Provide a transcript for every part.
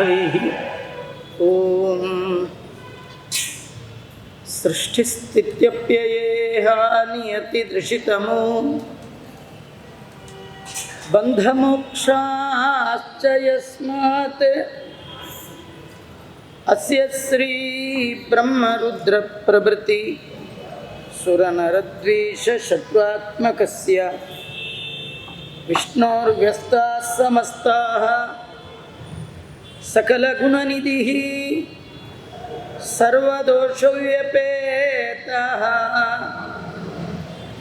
गुणैः ॐ सृष्टिस्थित्यप्ययेह नियतिदृशितमो बन्धमोक्षाश्च यस्मात् अस्य श्री ब्रह्मरुद्रप्रभृति सुरनरद्वीषशत्रुत्मकस्य विष्णोर्व्यस्ताः समस्ताः सकलगुणनिधिः सर्वदोषव्यपेतः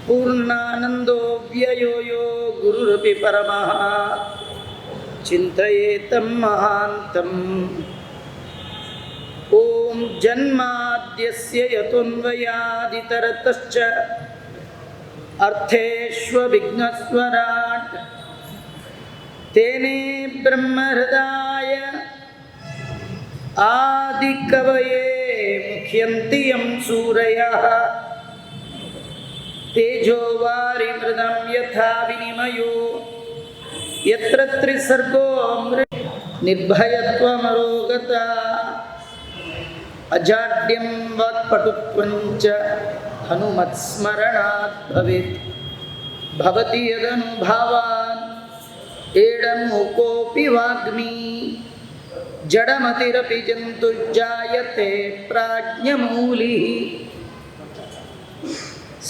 पूर्णानन्दो व्ययो यो गुरुरपि परमः चिन्तयेतं महान्तम् ॐ जन्माद्यस्य यतोऽन्वयादितरतश्च अर्थेष्वभिघ्नस्वराट् तेने ब्रह्महृदाय आदिकवये मुह्यन्ति यं सूरयः तेजो वारिमृदं यथा विनिमयो यत्र त्रिसर्गो निर्भयत्वमरोगता अजाड्यं वाक्पटुत्वञ्च हनुमत्स्मरणात् भवेत् भवति यदनुभावान् एडमुकोऽपि वाग्मी जडमतिरपि जन्तुर्जायते प्राज्ञमूलिः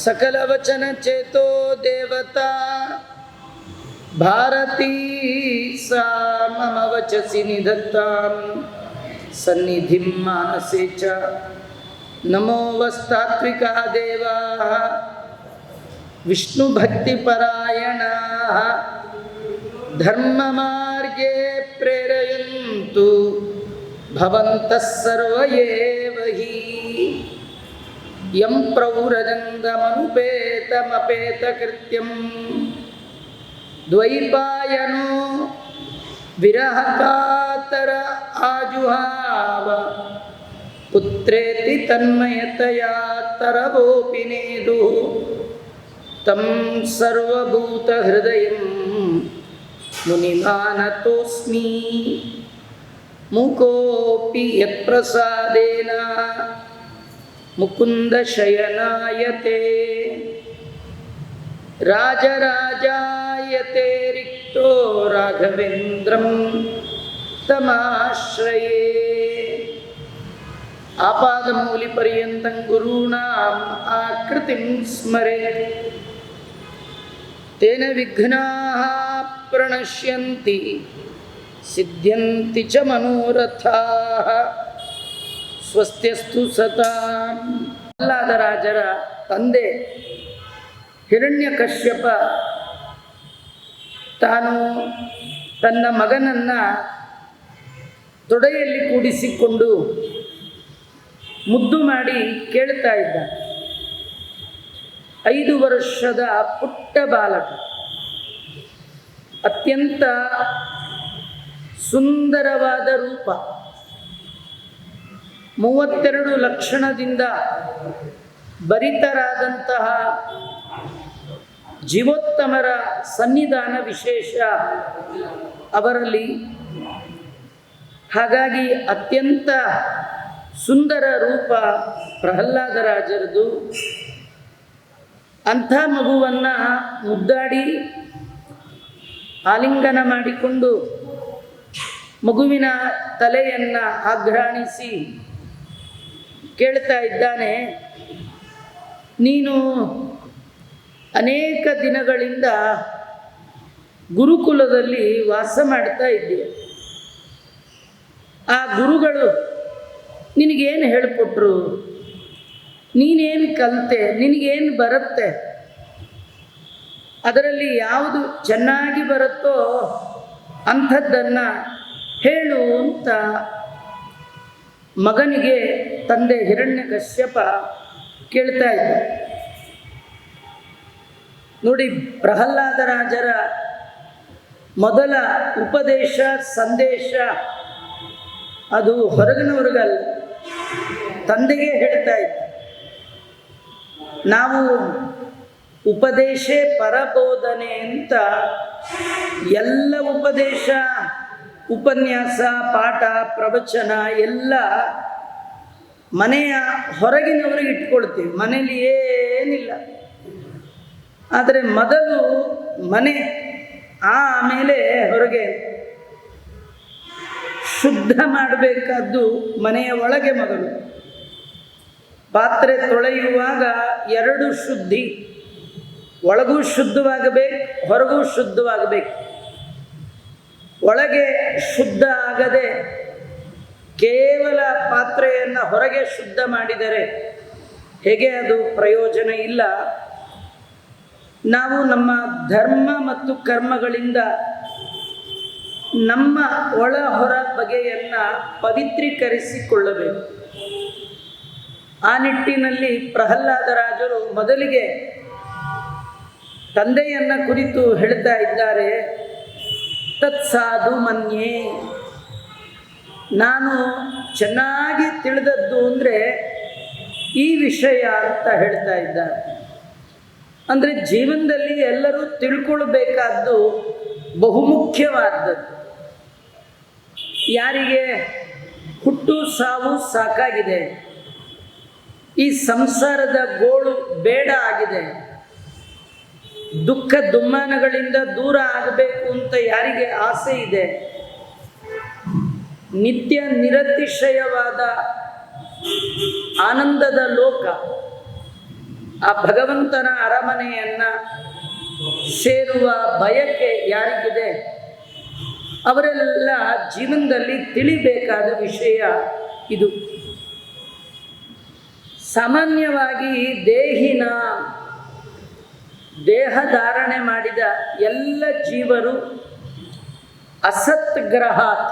सकलवचनचेतो देवता भारती सा मम वचसि निधत्तां सन्निधिं मानसे च नमो वस्तात्विका देवाः विष्णुभक्तिपरायणाः धर्ममार्गे प्रेरयन्तु भवन्तः सर्व एव हि यं प्रव्रजन्तमनुपेतमपेतकृत्यं द्वैपायनो विरहकातर आजुहाव पुत्रेति तन्मयतया तरवोऽपि नेदुः तं सर्वभूतहृदयं मुनिमानतोऽस्मि मुकोऽपि यत्प्रसादेन मुकुन्दशयनायते राजराजायते रिक्तो राघवेन्द्रं तमाश्रये आपादमूलिपर्यन्तं गुरूणाम् आकृतिं स्मरेत् तेन विघ्नाः प्रणश्यन्ति सिद्ध्यन्ति च मनोरथाः ಸ್ವಸ್ತ್ಯಸ್ತು ಸತಾಂ. ಪ್ರಹ್ಲಾದರಾಜರ ತಂದೆ ಹಿರಣ್ಯಕಶ್ಯಪ ತಾನು ತನ್ನ ಮಗನನ್ನು ತೊಡೆಯಲ್ಲಿ ಕೂಡಿಸಿಕೊಂಡು ಮುದ್ದು ಮಾಡಿ ಕೇಳ್ತಾ ಇದ್ದ. 5 ವರ್ಷದ ಪುಟ್ಟ ಬಾಲಕ, ಅತ್ಯಂತ ಸುಂದರವಾದ ರೂಪ, 32 ಲಕ್ಷಣದಿಂದ ಭರಿತರಾದಂತಹ ಜೀವೋತ್ತಮರ ಸನ್ನಿಧಾನ ವಿಶೇಷ ಅವರಲ್ಲಿ. ಹಾಗಾಗಿ ಅತ್ಯಂತ ಸುಂದರ ರೂಪ ಪ್ರಹ್ಲಾದರಾಜರದು. ಅಂಥ ಮಗುವನ್ನು ಮುದ್ದಾಡಿ ಆಲಿಂಗನ ಮಾಡಿಕೊಂಡು ಮಗುವಿನ ತಲೆಯನ್ನು ಆಘ್ರಾಣಿಸಿ ಕೇಳ್ತಾ ಇದ್ದಾನೆ, ನೀನು ಅನೇಕ ದಿನಗಳಿಂದ ಗುರುಕುಲದಲ್ಲಿ ವಾಸ ಮಾಡ್ತಾ ಇದ್ದೀಯ. ಆ ಗುರುಗಳು ನಿನಗೇನು ಹೇಳಿಕೊಟ್ರು? ನೀನೇನು ಕಲಿತೆ? ನಿನಗೇನು ಬರುತ್ತೆ? ಅದರಲ್ಲಿ ಯಾವುದು ಚೆನ್ನಾಗಿ ಬರುತ್ತೋ ಅಂಥದ್ದನ್ನು ಹೇಳು ಅಂತ ಮಗನಿಗೆ ತಂದೆ ಹಿರಣ್ಯಕಶ್ಯಪ ಕೇಳ್ತಾ ಇದ್ದ. ನೋಡಿ, ಪ್ರಹ್ಲಾದರಾಜರ ಮೊದಲ ಉಪದೇಶ ಸಂದೇಶ ಅದು ಹೊರಗಿನವ್ರಿಗಲ್ಲ, ತಂದೆಗೆ ಹೇಳ್ತಾ ಇದ್ದ. ನಾವು ಉಪದೇಶೇ ಪರಬೋಧನೆ ಅಂತ ಎಲ್ಲ ಉಪದೇಶ ಉಪನ್ಯಾಸ, ಪಾಠ, ಪ್ರವಚನ ಎಲ್ಲ ಮನೆಯ ಹೊರಗಿನವರಿಗೆ ಇಟ್ಕೊಳ್ತೀವಿ, ಮನೆಯಲ್ಲಿ ಏನಿಲ್ಲ. ಆದರೆ ಮೊದಲು ಮನೆ, ಆಮೇಲೆ ಹೊರಗೆ. ಶುದ್ಧ ಮಾಡಬೇಕಾದ್ದು ಮನೆಯ ಒಳಗೆ ಮೊದಲು. ಪಾತ್ರೆ ತೊಳೆಯುವಾಗ 2 ಶುದ್ಧಿ, ಒಳಗೂ ಶುದ್ಧವಾಗಬೇಕು, ಹೊರಗೂ ಶುದ್ಧವಾಗಬೇಕು. ಒಳಗೆ ಶುದ್ಧ ಆಗದೆ ಕೇವಲ ಪಾತ್ರೆಯನ್ನು ಹೊರಗೆ ಶುದ್ಧ ಮಾಡಿದರೆ ಹೇಗೆ ಅದು ಪ್ರಯೋಜನ ಇಲ್ಲ. ನಾವು ನಮ್ಮ ಧರ್ಮ ಮತ್ತು ಕರ್ಮಗಳಿಂದ ನಮ್ಮ ಒಳ ಹೊರ ಬಗೆಯನ್ನು ಪವಿತ್ರೀಕರಿಸಿಕೊಳ್ಳಬೇಕು. ಆ ನಿಟ್ಟಿನಲ್ಲಿ ಪ್ರಹ್ಲಾದರಾಜರು ಮೊದಲಿಗೆ ತಂದೆಯನ್ನು ಕುರಿತು ಹೇಳ್ತಾ ಇದ್ದಾರೆ, ತತ್ಸಾಧು ಮನ್ಯೆ. ನಾನು ಚೆನ್ನಾಗಿ ತಿಳಿದದ್ದು ಅಂದರೆ ಈ ವಿಷಯ ಅಂತ ಹೇಳ್ತಾ ಇದ್ದಾರೆ. ಅಂದರೆ ಜೀವನದಲ್ಲಿ ಎಲ್ಲರೂ ತಿಳ್ಕೊಳ್ಬೇಕಾದ್ದು ಬಹುಮುಖ್ಯವಾದದ್ದು. ಯಾರಿಗೆ ಹುಟ್ಟು ಸಾವು ಸಾಕಾಗಿದೆ, ಈ ಸಂಸಾರದ ಗೋಳು ಬೇಡ ಆಗಿದೆ, ದುಃಖ ದುಮ್ಮಾನಗಳಿಂದ ದೂರ ಆಗಬೇಕು ಅಂತ ಯಾರಿಗೆ ಆಸೆ ಇದೆ, ನಿತ್ಯ ನಿರತಿಶಯವಾದ ಆನಂದದ ಲೋಕ, ಆ ಭಗವಂತನ ಅರಮನೆಯನ್ನು ಸೇರುವ ಬಯಕೆ ಯಾರಿಗಿದೆ, ಅವರೆಲ್ಲ ಜೀವನದಲ್ಲಿ ತಿಳಿಬೇಕಾದ ವಿಷಯ ಇದು. ಸಾಮಾನ್ಯವಾಗಿ ದೇಹಿನ ದೇಹ ಧಾರಣೆ ಮಾಡಿದ ಎಲ್ಲ ಜೀವರು ಅಸತ್ಗ್ರಹಾತ್.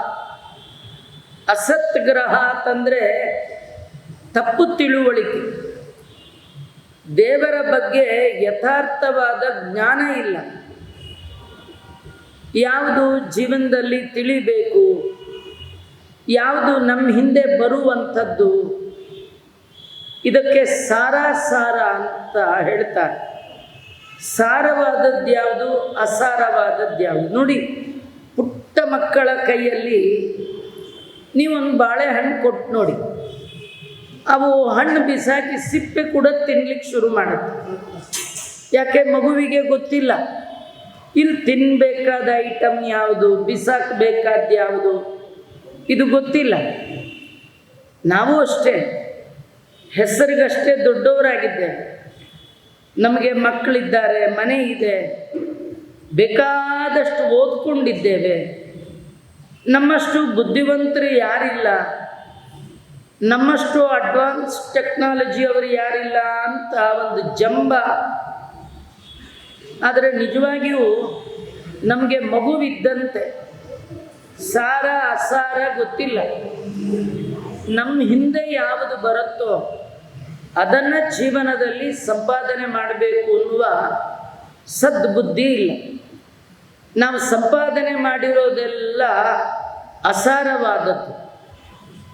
ಅಸತ್ಗ್ರಹಾತ್ ಅಂದರೆ ತಪ್ಪು ತಿಳುವಳಿಕೆ, ದೇವರ ಬಗ್ಗೆ ಯಥಾರ್ಥವಾದ ಜ್ಞಾನ ಇಲ್ಲ. ಯಾವುದು ಜೀವನದಲ್ಲಿ ತಿಳಿಬೇಕು, ಯಾವುದು ನಮ್ಮ ಹಿಂದೆ ಬರುವಂಥದ್ದು, ಇದಕ್ಕೆ ಸಾರ ಅಂತ ಹೇಳ್ತಾರೆ. ಸಾರವಾದದ್ದು ಯಾವುದು, ಅಸಾರವಾದದ್ದು ಯಾವುದು. ನೋಡಿ, ಪುಟ್ಟ ಮಕ್ಕಳ ಕೈಯಲ್ಲಿ ನೀವೊಂದು ಬಾಳೆಹಣ್ಣು ಕೊಟ್ಟು ನೋಡಿ, ಅವು ಹಣ್ಣು ಬಿಸಾಕಿ ಸಿಪ್ಪೆ ಕೂಡ ತಿನ್ಲಿಕ್ಕೆ ಶುರು ಮಾಡುತ್ತೆ. ಯಾಕೆ? ಮಗುವಿಗೆ ಗೊತ್ತಿಲ್ಲ ಇಲ್ಲಿ ತಿನ್ನಬೇಕಾದ ಐಟಮ್ ಯಾವುದು, ಬಿಸಾಕಬೇಕಾದ ಯಾವುದು, ಇದು ಗೊತ್ತಿಲ್ಲ. ನಾವು ಅಷ್ಟೇ, ಹೆಸರಿಗಷ್ಟೇ ದೊಡ್ಡವರಾಗಿದ್ದೇವೆ. ನಮಗೆ ಮಕ್ಕಳಿದ್ದಾರೆ, ಮನೆ ಇದೆ, ಬೇಕಾದಷ್ಟು ಓದ್ಕೊಂಡಿದ್ದೇವೆ. ನಮ್ಮಷ್ಟು ಬುದ್ಧಿವಂತರು ಯಾರಿಲ್ಲ, ನಮ್ಮಷ್ಟು ಅಡ್ವಾನ್ಸ್ ಟೆಕ್ನಾಲಜಿ ಅವರು ಯಾರಿಲ್ಲ ಅಂತ ಒಂದು ಜಂಬ. ಆದರೆ ನಿಜವಾಗಿಯೂ ನಮಗೆ ಮಗುವಿದ್ದಂತೆ ಸಾರ ಅಸಾರ ಗೊತ್ತಿಲ್ಲ. ನಮ್ಮ ಹಿಂದೆ ಯಾವುದು ಬರುತ್ತೋ ಅದನ್ನು ಜೀವನದಲ್ಲಿ ಸಂಪಾದನೆ ಮಾಡಬೇಕು ಅನ್ನುವ ಸದ್ಬುದ್ಧಿ ಇಲ್ಲ. ನಾವು ಸಂಪಾದನೆ ಮಾಡಿರೋದೆಲ್ಲ ಅಸಾರವಾದದ್ದು.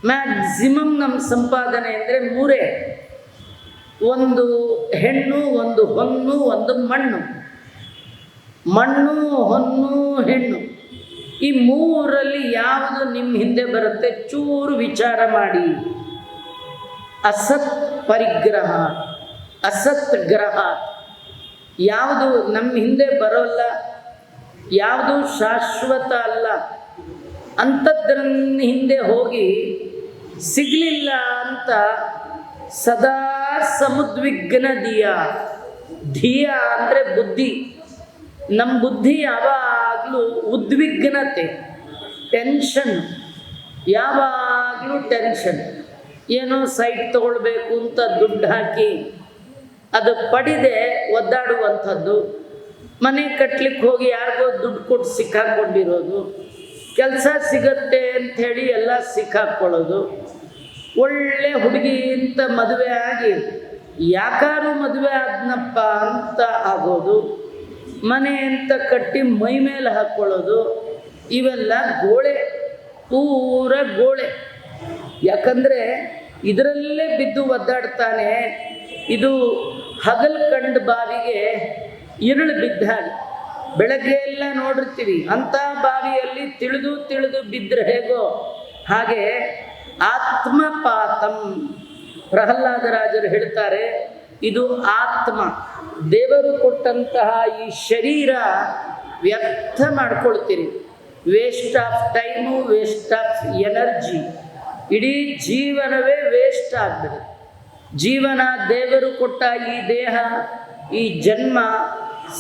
ಮ್ಯಾಕ್ಸಿಮಮ್ ನಮ್ಮ ಸಂಪಾದನೆ ಅಂದರೆ 3: ಒಂದು ಹೆಣ್ಣು, ಒಂದು ಹೊನ್ನು, ಒಂದು ಮಣ್ಣು. ಮಣ್ಣು, ಹೊನ್ನು, ಹೆಣ್ಣು, ಈ 3ರಲ್ಲಿ ಯಾವುದು ನಿಮ್ಮ ಹಿಂದೆ ಬರುತ್ತೆ ಚೂರು ವಿಚಾರ ಮಾಡಿ. ಅಸತ್ ಪರಿಗ್ರಹ, ಅಸತ್ ಗ್ರಹ, ಯಾವುದು ನಮ್ಮ ಹಿಂದೆ ಬರೋಲ್ಲ, ಯಾವುದು ಶಾಶ್ವತ ಅಲ್ಲ, ಅಂಥದ್ರ ಹಿಂದೆ ಹೋಗಿ ಸಿಗಲಿಲ್ಲ ಅಂತ ಸದಾ ಸಮುದ್ವಿಗ್ನ ಧಿಯ ಅಂದರೆ ಬುದ್ಧಿ. ನಮ್ಮ ಬುದ್ಧಿ ಯಾವಾಗಲೂ ಉದ್ವಿಗ್ನತೆ, ಟೆನ್ಷನ್, ಯಾವಾಗಲೂ ಟೆನ್ಷನ್. ಏನೋ ಸೈಟ್ ತೊಗೊಳ್ಬೇಕು ಅಂತ ದುಡ್ಡು ಹಾಕಿ ಅದು ಪಡೆದೆ ಒದ್ದಾಡುವಂಥದ್ದು, ಮನೆ ಕಟ್ಟಲಿಕ್ಕೆ ಹೋಗಿ ಯಾರಿಗೋ ದುಡ್ಡು ಕೊಟ್ಟು ಸಿಕ್ಕಾಕ್ಕೊಂಡಿರೋದು, ಕೆಲಸ ಸಿಗತ್ತೆ ಅಂಥೇಳಿ ಎಲ್ಲ ಸಿಕ್ಕಾಕ್ಕೊಳ್ಳೋದು, ಒಳ್ಳೆ ಹುಡುಗಿ ಅಂತ ಮದುವೆ ಆಗಿ ಯಾಕಾರು ಮದುವೆ ಆದ್ನಪ್ಪ ಅಂತ ಆಗೋದು, ಮನೆ ಅಂತ ಕಟ್ಟಿ ಮೈ ಮೇಲೆ ಹಾಕ್ಕೊಳ್ಳೋದು, ಇವೆಲ್ಲ ಗೋಳೆ, ಪೂರ ಗೋಳೆ. ಯಾಕಂದರೆ ಇದರಲ್ಲೇ ಬಿದ್ದು ಒದ್ದಾಡ್ತಾನೆ. ಇದು ಹಗಲು ಕಂಡು ಬಾವಿಗೆ ಇರುಳು ಬಿದ್ದ ಹಾಗೆ. ಬೆಳಗ್ಗೆ ಎಲ್ಲ ನೋಡಿರ್ತೀವಿ, ಅಂಥ ಬಾವಿಯಲ್ಲಿ ತಿಳಿದು ತಿಳಿದು ಬಿದ್ದರೆ ಹೇಗೋ ಹಾಗೆ ಆತ್ಮಪಾತಂ. ಪ್ರಹ್ಲಾದರಾಜರು ಹೇಳ್ತಾರೆ, ಇದು ಆತ್ಮ, ದೇವರು ಕೊಟ್ಟಂತಹ ಈ ಶರೀರ ವ್ಯರ್ಥ ಮಾಡ್ಕೊಳ್ತೀರಿ, waste of time, waste of energy, ಇಡೀ ಜೀವನವೇ ವೇಸ್ಟ್ ಆಗ್ತದೆ. ಜೀವನ ದೇವರು ಕೊಟ್ಟ ಈ ದೇಹ, ಈ ಜನ್ಮ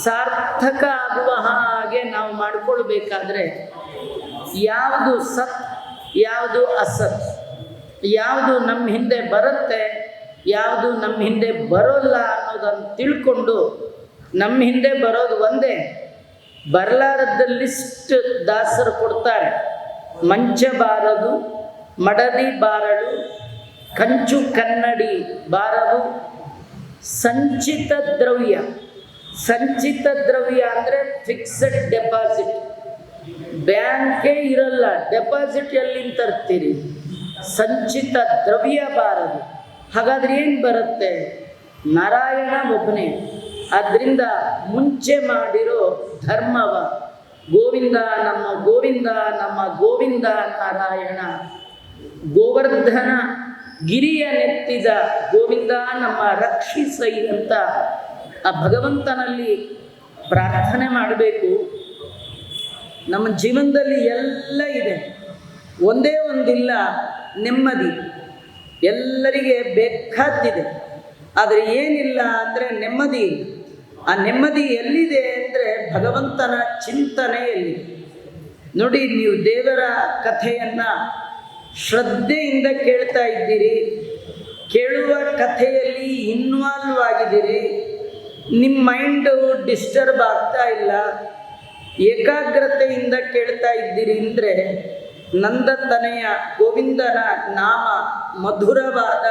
ಸಾರ್ಥಕ ಆಗುವ ಹಾಗೆ ನಾವು ಮಾಡಿಕೊಳ್ಬೇಕಾದ್ರೆ ಯಾವುದು ಸತ್, ಯಾವುದು ಅಸತ್, ಯಾವುದು ನಮ್ಮ ಹಿಂದೆ ಬರುತ್ತೆ, ಯಾವುದು ನಮ್ಮ ಹಿಂದೆ ಬರೋಲ್ಲ ಅನ್ನೋದನ್ನು ತಿಳ್ಕೊಂಡು, ನಮ್ಮ ಹಿಂದೆ ಬರೋದು ಒಂದೇ, ಬರಲಾರದ ಲಿಸ್ಟ್ ದಾಸರು ಕೊಡ್ತಾರೆ. ಮಂಚ ಬಾರದು, ಮಡದಿ ಬಾರದು, ಕಂಚು ಕನ್ನಡಿ ಬಾರದು, ಸಂಚಿತ ದ್ರವ್ಯ. ಸಂಚಿತ ದ್ರವ್ಯ ಅಂದರೆ ಫಿಕ್ಸೆಡ್ ಡೆಪಾಸಿಟ್, ಬ್ಯಾಂಕೇ ಇರಲ್ಲ, ಡೆಪಾಸಿಟ್ ಎಲ್ಲಿಂದ ತರ್ತೀರಿ? ಸಂಚಿತ ದ್ರವ್ಯ ಬಾರದು. ಹಾಗಾದ್ರೆ ಏನು ಬರುತ್ತೆ? ನಾರಾಯಣ ಒಬ್ಬನೇ. ಆದ್ದರಿಂದ ಮುಂಚೆ ಮಾಡಿರೋ ಧರ್ಮವ ಗೋವಿಂದ ನಮ್ಮ ಗೋವಿಂದ ನಮ್ಮ ಗೋವಿಂದ ನಾರಾಯಣ, ಗೋವರ್ಧನ ಗಿರಿಯ ನೆತ್ತಿದ ಗೋವಿಂದ ನಮ್ಮ ರಕ್ಷಿಸೈ ಅಂತ ಆ ಭಗವಂತನಲ್ಲಿ ಪ್ರಾರ್ಥನೆ ಮಾಡಬೇಕು. ನಮ್ಮ ಜೀವನದಲ್ಲಿ ಎಲ್ಲ ಇದೆ, ಒಂದೇ ಒಂದಿಲ್ಲ, ನೆಮ್ಮದಿ. ಎಲ್ಲರಿಗೆ ಬೇಕಾದ್ದಿದೆ, ಆದರೆ ಏನಿಲ್ಲ ಅಂದರೆ ನೆಮ್ಮದಿ. ಆ ನೆಮ್ಮದಿ ಎಲ್ಲಿದೆ ಅಂದರೆ ಭಗವಂತನ ಚಿಂತನೆಯಲ್ಲಿ. ನೋಡಿ, ನೀವು ದೇವರ ಕಥೆಯನ್ನು ಶ್ರದ್ಧೆಯಿಂದ ಕೇಳ್ತಾ ಇದ್ದೀರಿ, ಕೇಳುವ ಕಥೆಯಲ್ಲಿ ಇನ್ವಾಲ್ವ್ ಆಗಿದ್ದೀರಿ, ನಿಮ್ಮ ಮೈಂಡು ಡಿಸ್ಟರ್ಬ್ ಆಗ್ತಾ ಇಲ್ಲ, ಏಕಾಗ್ರತೆಯಿಂದ ಕೇಳ್ತಾ ಇದ್ದೀರಿ ಅಂದರೆ ನಂದತನೆಯ ಗೋವಿಂದನ ನಾಮ ಮಧುರವಾದ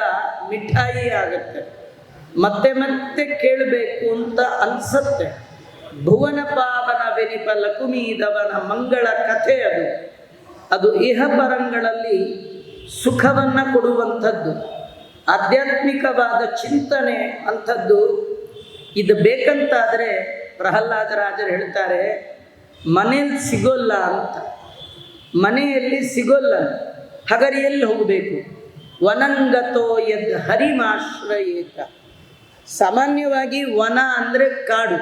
ಮಿಠಾಯಿ ಆಗುತ್ತೆ. ಮತ್ತೆ ಮತ್ತೆ ಕೇಳಬೇಕು ಅಂತ ಅನಿಸುತ್ತೆ. ಭುವನ ಪಾವನ ವೆನಿಪ ಲಕುಮೀದವನ ಮಂಗಳ ಕಥೆ ಅದು. ಅದು ಇಹಪರಂಗಳಲ್ಲಿ ಸುಖವನ್ನು ಕೊಡುವಂಥದ್ದು, ಆಧ್ಯಾತ್ಮಿಕವಾದ ಚಿಂತನೆ ಅಂಥದ್ದು. ಇದು ಬೇಕಂತಾದರೆ ಪ್ರಹ್ಲಾದರಾಜರು ಹೇಳ್ತಾರೆ, ಮನೆಯಲ್ಲಿ ಸಿಗೋಲ್ಲ ಅಂತ. ಮನೆಯಲ್ಲಿ ಸಿಗೋಲ್ಲ, ಹಾಗಾದ್ರೆ ಎಲ್ಲಿ ಹೋಗಬೇಕು? ವನಂಗತೋ ಯದ್ ಹರಿಮಾಶ್ರಯೇತ. ಸಾಮಾನ್ಯವಾಗಿ ವನ ಅಂದರೆ ಕಾಡು,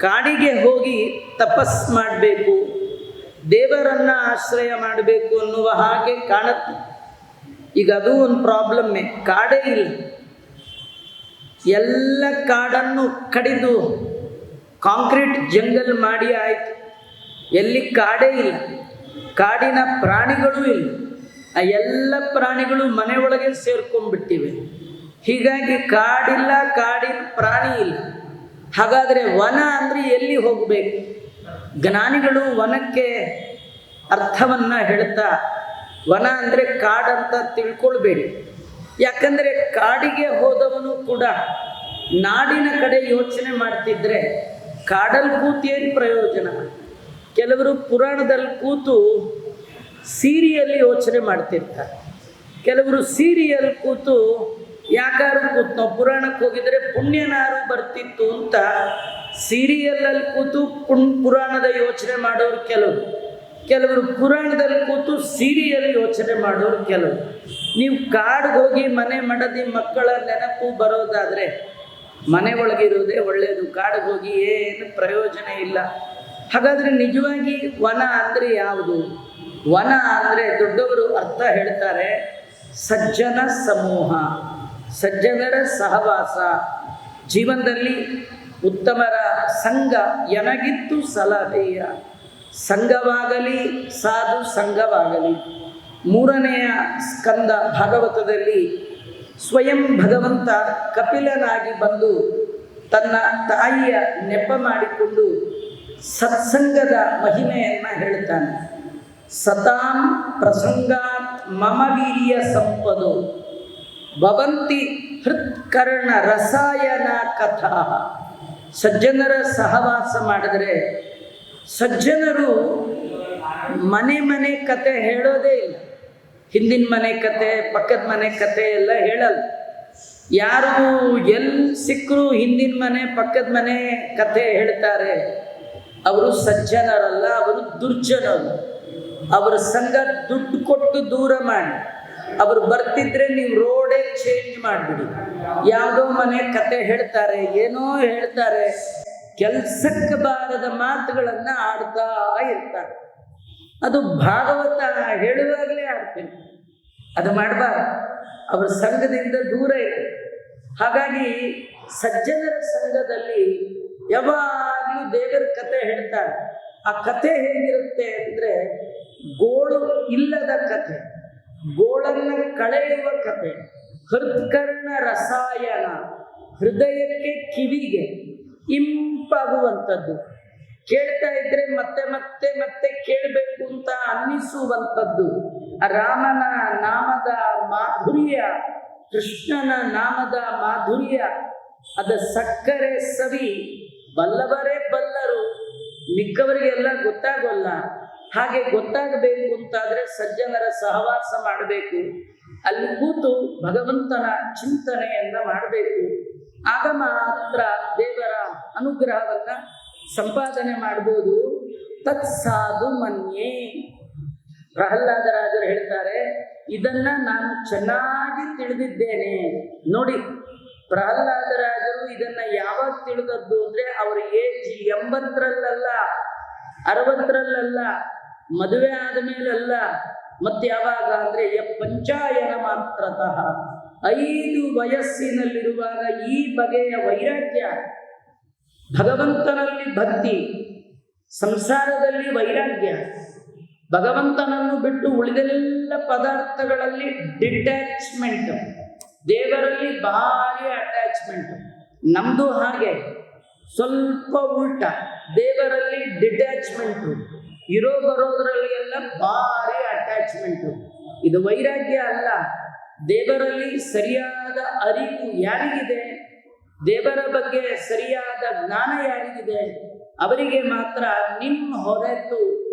ಕಾಡಿಗೆ ಹೋಗಿ ತಪಸ್ ಮಾಡಬೇಕು, ದೇವರನ್ನು ಆಶ್ರಯ ಮಾಡಬೇಕು ಅನ್ನುವ ಹಾಗೆ ಕಾಣುತ್ತೆ. ಈಗ ಅದು ಒಂದು ಪ್ರಾಬ್ಲಮ್ಮೆ, ಕಾಡೇ ಇಲ್ಲ. ಎಲ್ಲ ಕಾಡನ್ನು ಕಡಿದು ಕಾಂಕ್ರೀಟ್ ಜಂಗಲ್ ಮಾಡಿ ಆಯಿತು, ಎಲ್ಲಿ ಕಾಡೇ ಇಲ್ಲ, ಕಾಡಿನ ಪ್ರಾಣಿಗಳೂ ಇಲ್ಲ. ಆ ಎಲ್ಲ ಪ್ರಾಣಿಗಳು ಮನೆಯೊಳಗೆ ಸೇರ್ಕೊಂಡ್ಬಿಟ್ಟಿವೆ. ಹೀಗಾಗಿ ಕಾಡಿಲ್ಲ, ಕಾಡಿನ ಪ್ರಾಣಿ ಇಲ್ಲ. ಹಾಗಾದರೆ ವನ ಅಂದರೆ ಎಲ್ಲಿ ಹೋಗಬೇಕು? ಜ್ಞಾನಿಗಳು ವನಕ್ಕೆ ಅರ್ಥವನ್ನು ಹೇಳ್ತಾ, ವನ ಅಂದರೆ ಕಾಡಂತ ತಿಳ್ಕೊಳ್ಬೇಡಿ. ಯಾಕಂದರೆ ಕಾಡಿಗೆ ಹೋದವನು ಕೂಡ ನಾಡಿನ ಕಡೆ ಯೋಚನೆ ಮಾಡ್ತಿದ್ರೆ ಕಾಡಲ್ಲಿ ಕೂತು ಏನು ಪ್ರಯೋಜನ? ಕೆಲವರು ಪುರಾಣದಲ್ಲಿ ಕೂತು ಸೀರಿಯಲ್ಲಿ ಯೋಚನೆ ಮಾಡ್ತಿರ್ತಾರೆ, ಕೆಲವರು ಸೀರಿಯಲ್ ಕೂತು ಯಾಕಾರು ಕೂತು ನಾವು ಪುರಾಣಕ್ಕೆ ಹೋಗಿದರೆ ಪುಣ್ಯನಾರು ಬರ್ತಿತ್ತು ಅಂತ ಸೀರಿಯಲಲ್ಲಿ ಕೂತು ಪುರಾಣದ ಯೋಚನೆ ಮಾಡೋರು ಕೆಲವರು ಪುರಾಣದಲ್ಲಿ ಕೂತು ಸೀರಿಯಲ್ ಯೋಚನೆ ಮಾಡೋರು ಕೆಲವರು. ನೀವು ಕಾಡಿಗೆ ಹೋಗಿ ಮನೆ ಮಡದಿ ಮಕ್ಕಳ ನೆನಪು ಬರೋದಾದರೆ ಮನೆ ಒಳಗಿರೋದೇ ಒಳ್ಳೆಯದು, ಕಾಡಿಗೆ ಹೋಗಿ ಏನು ಪ್ರಯೋಜನ ಇಲ್ಲ. ಹಾಗಾದರೆ ನಿಜವಾಗಿ ವನ ಅಂದರೆ ಯಾವುದು? ವನ ಅಂದರೆ ದೊಡ್ಡವರು ಅರ್ಥ ಹೇಳ್ತಾರೆ, ಸಜ್ಜನ ಸಮೂಹ, ಸಜ್ಜನರ ಸಹವಾಸ. ಜೀವನದಲ್ಲಿ ಉತ್ತಮರ ಸಂಘ ಎನಗಿತ್ತು ಸಲಹೆಯ, ಸಂಘವಾಗಲಿ ಸಾಧು ಸಂಘವಾಗಲಿ. 3ನೆಯ ಸ್ಕಂದ ಭಾಗವತದಲ್ಲಿ ಸ್ವಯಂ ಭಗವಂತ ಕಪಿಲನಾಗಿ ಬಂದು ತನ್ನ ತಾಯಿಯ ನೆಪ ಮಾಡಿಕೊಂಡು ಸತ್ಸಂಗದ ಮಹಿಮೆಯನ್ನು ಹೇಳ್ತಾನೆ. ಸತಾಂ ಪ್ರಸಂಗಾತ್ ಮಮ ವೀರ್ಯ ಸಂಪದೋ ಭವಂತಿ ಹೃತ್ಕರ್ಣ ರಸಾಯನ ಕಥಾ. ಸಜ್ಜನರ ಸಹವಾಸ ಮಾಡಿದರೆ, ಸಜ್ಜನರು ಮನೆ ಕತೆ ಹೇಳೋದೇ ಇಲ್ಲ. ಹಿಂದಿನ ಮನೆ ಕತೆ, ಪಕ್ಕದ ಮನೆ ಕತೆ ಎಲ್ಲ ಹೇಳಲ್ಲ. ಯಾರು ಎಲ್ಲಿ ಸಿಕ್ಕರೂ ಹಿಂದಿನ ಮನೆ ಪಕ್ಕದ ಮನೆ ಕತೆ ಹೇಳ್ತಾರೆ. ಅವರು ಸಜ್ಜನರಲ್ಲ, ಅವರು ದುರ್ಜನರು. ಅವರ ಸಂಘ ದುಡ್ಡು ಕೊಟ್ಟು ದೂರ ಮಾಡಿ. ಅವರು ಬರ್ತಿದ್ರೆ ನೀವು ರೋಡೇ ಚೇಂಜ್ ಮಾಡಿಬಿಡಿ. ಯಾವುದೋ ಮನೆ ಕತೆ ಹೇಳ್ತಾರೆ, ಏನೋ ಹೇಳ್ತಾರೆ, ಕೆಲಸಕ್ಕೆ ಬಾರದ ಮಾತುಗಳನ್ನು ಆಡ್ತಾ ಇರ್ತಾರೆ. ಅದು ಭಾಗವತ ಹೇಳುವಾಗಲೇ ಆಡ್ತೀನಿ, ಅದು ಮಾಡಬಾರ್ದು. ಅವರ ಸಂಘದಿಂದ ದೂರ ಇದೆ. ಹಾಗಾಗಿ ಸಜ್ಜನರ ಸಂಘದಲ್ಲಿ ಯಾವಾಗಲೂ ದೇವರ ಕತೆ ಹೇಳ್ತಾರೆ. ಆ ಕತೆ ಹೇಗಿರುತ್ತೆ ಅಂದರೆ, ಗೋಳು ಇಲ್ಲದ ಕತೆ, ಗೋಳನ್ನು ಕಳೆಯುವ ಕತೆ, ಹೃತ್ಕರ್ಣ ರಸಾಯನ, ಹೃದಯಕ್ಕೆ ಕಿವಿಗೆ ಇಂಪಾಗುವಂಥದ್ದು, ಕೇಳ್ತಾ ಇದ್ರೆ ಮತ್ತೆ ಮತ್ತೆ ಮತ್ತೆ ಕೇಳಬೇಕು ಅಂತ ಅನ್ನಿಸುವಂಥದ್ದು. ರಾಮನ ನಾಮದ ಮಾಧುರ್ಯ, ಕೃಷ್ಣನ ನಾಮದ ಮಾಧುರ್ಯ, ಅದ ಸಕ್ಕರೆ ಸವಿ ಬಲ್ಲವರೇ ಬಲ್ಲರು, ಮಿಕ್ಕವರಿಗೆಲ್ಲ ಗೊತ್ತಾಗೋಲ್ಲ. ಹಾಗೆ ಗೊತ್ತಾಗಬೇಕು ಅಂತಾದರೆ ಸಜ್ಜನರ ಸಹವಾಸ ಮಾಡಬೇಕು. ಅಲ್ಲಿ ಕೂತು ಭಗವಂತನ ಚಿಂತನೆಯನ್ನು ಮಾಡಬೇಕು. ಆಗ ಮಾತ್ರ ದೇವರ ಅನುಗ್ರಹವನ್ನು ಸಂಪಾದನೆ ಮಾಡ್ಬೋದು. ತತ್ಸಾಧು ಮನ್ಯೆ. ಪ್ರಹ್ಲಾದರಾಜರು ಹೇಳ್ತಾರೆ, ಇದನ್ನ ನಾನು ಚೆನ್ನಾಗಿ ತಿಳಿದಿದ್ದೇನೆ. ನೋಡಿ, ಪ್ರಹ್ಲಾದರಾಜರು ಇದನ್ನ ಯಾವಾಗ ತಿಳಿದದ್ದು ಅಂದರೆ, ಅವರ ಏಜ್ 80ರಲ್ಲ, 60ರಲ್ಲ, ಮದುವೆ ಆದ ಮೇಲಲ್ಲ. ಮತ್ತೆ ಯಾವಾಗ ಅಂದರೆ ಪಂಚಾಯನ ಮಾತ್ರತಃ 5 ವಯಸ್ಸಿನಲ್ಲಿರುವಾಗ ಈ ಬಗೆಯ ವೈರಾಗ್ಯ, ಭಗವಂತನಲ್ಲಿ ಭಕ್ತಿ, ಸಂಸಾರದಲ್ಲಿ ವೈರಾಗ್ಯ, ಭಗವಂತನನ್ನು ಬಿಟ್ಟು ಉಳಿದೆಲ್ಲ ಪದಾರ್ಥಗಳಲ್ಲಿ ಡಿಟ್ಯಾಚ್ಮೆಂಟ್, ದೇವರಲ್ಲಿ ಭಾರಿ ಅಟ್ಯಾಚ್ಮೆಂಟ್. ನಮ್ಮದು ಹಾಗೆ ಸ್ವಲ್ಪ ಉಲ್ಟ, ದೇವರಲ್ಲಿ ಡಿಟ್ಯಾಚ್ಮೆಂಟು, ಇರೋ ಬರೋದರಲ್ಲಿ ಎಲ್ಲ ಭಾರಿ ಅಟ್ಯಾಚ್ಮೆಂಟು. ಇದು ವೈರಾಗ್ಯ ಅಲ್ಲ. ದೇವರಲ್ಲಿ ಸರಿಯಾದ ಅರಿವು ಯಾರಿಗಿದೆ, ದೇವರ ಬಗ್ಗೆ ಸರಿಯಾದ ಜ್ಞಾನ ಯಾರಿಗಿದೆ, ಅವರಿಗೆ ಮಾತ್ರ ನಿಮ್ಮ ಹೊರತು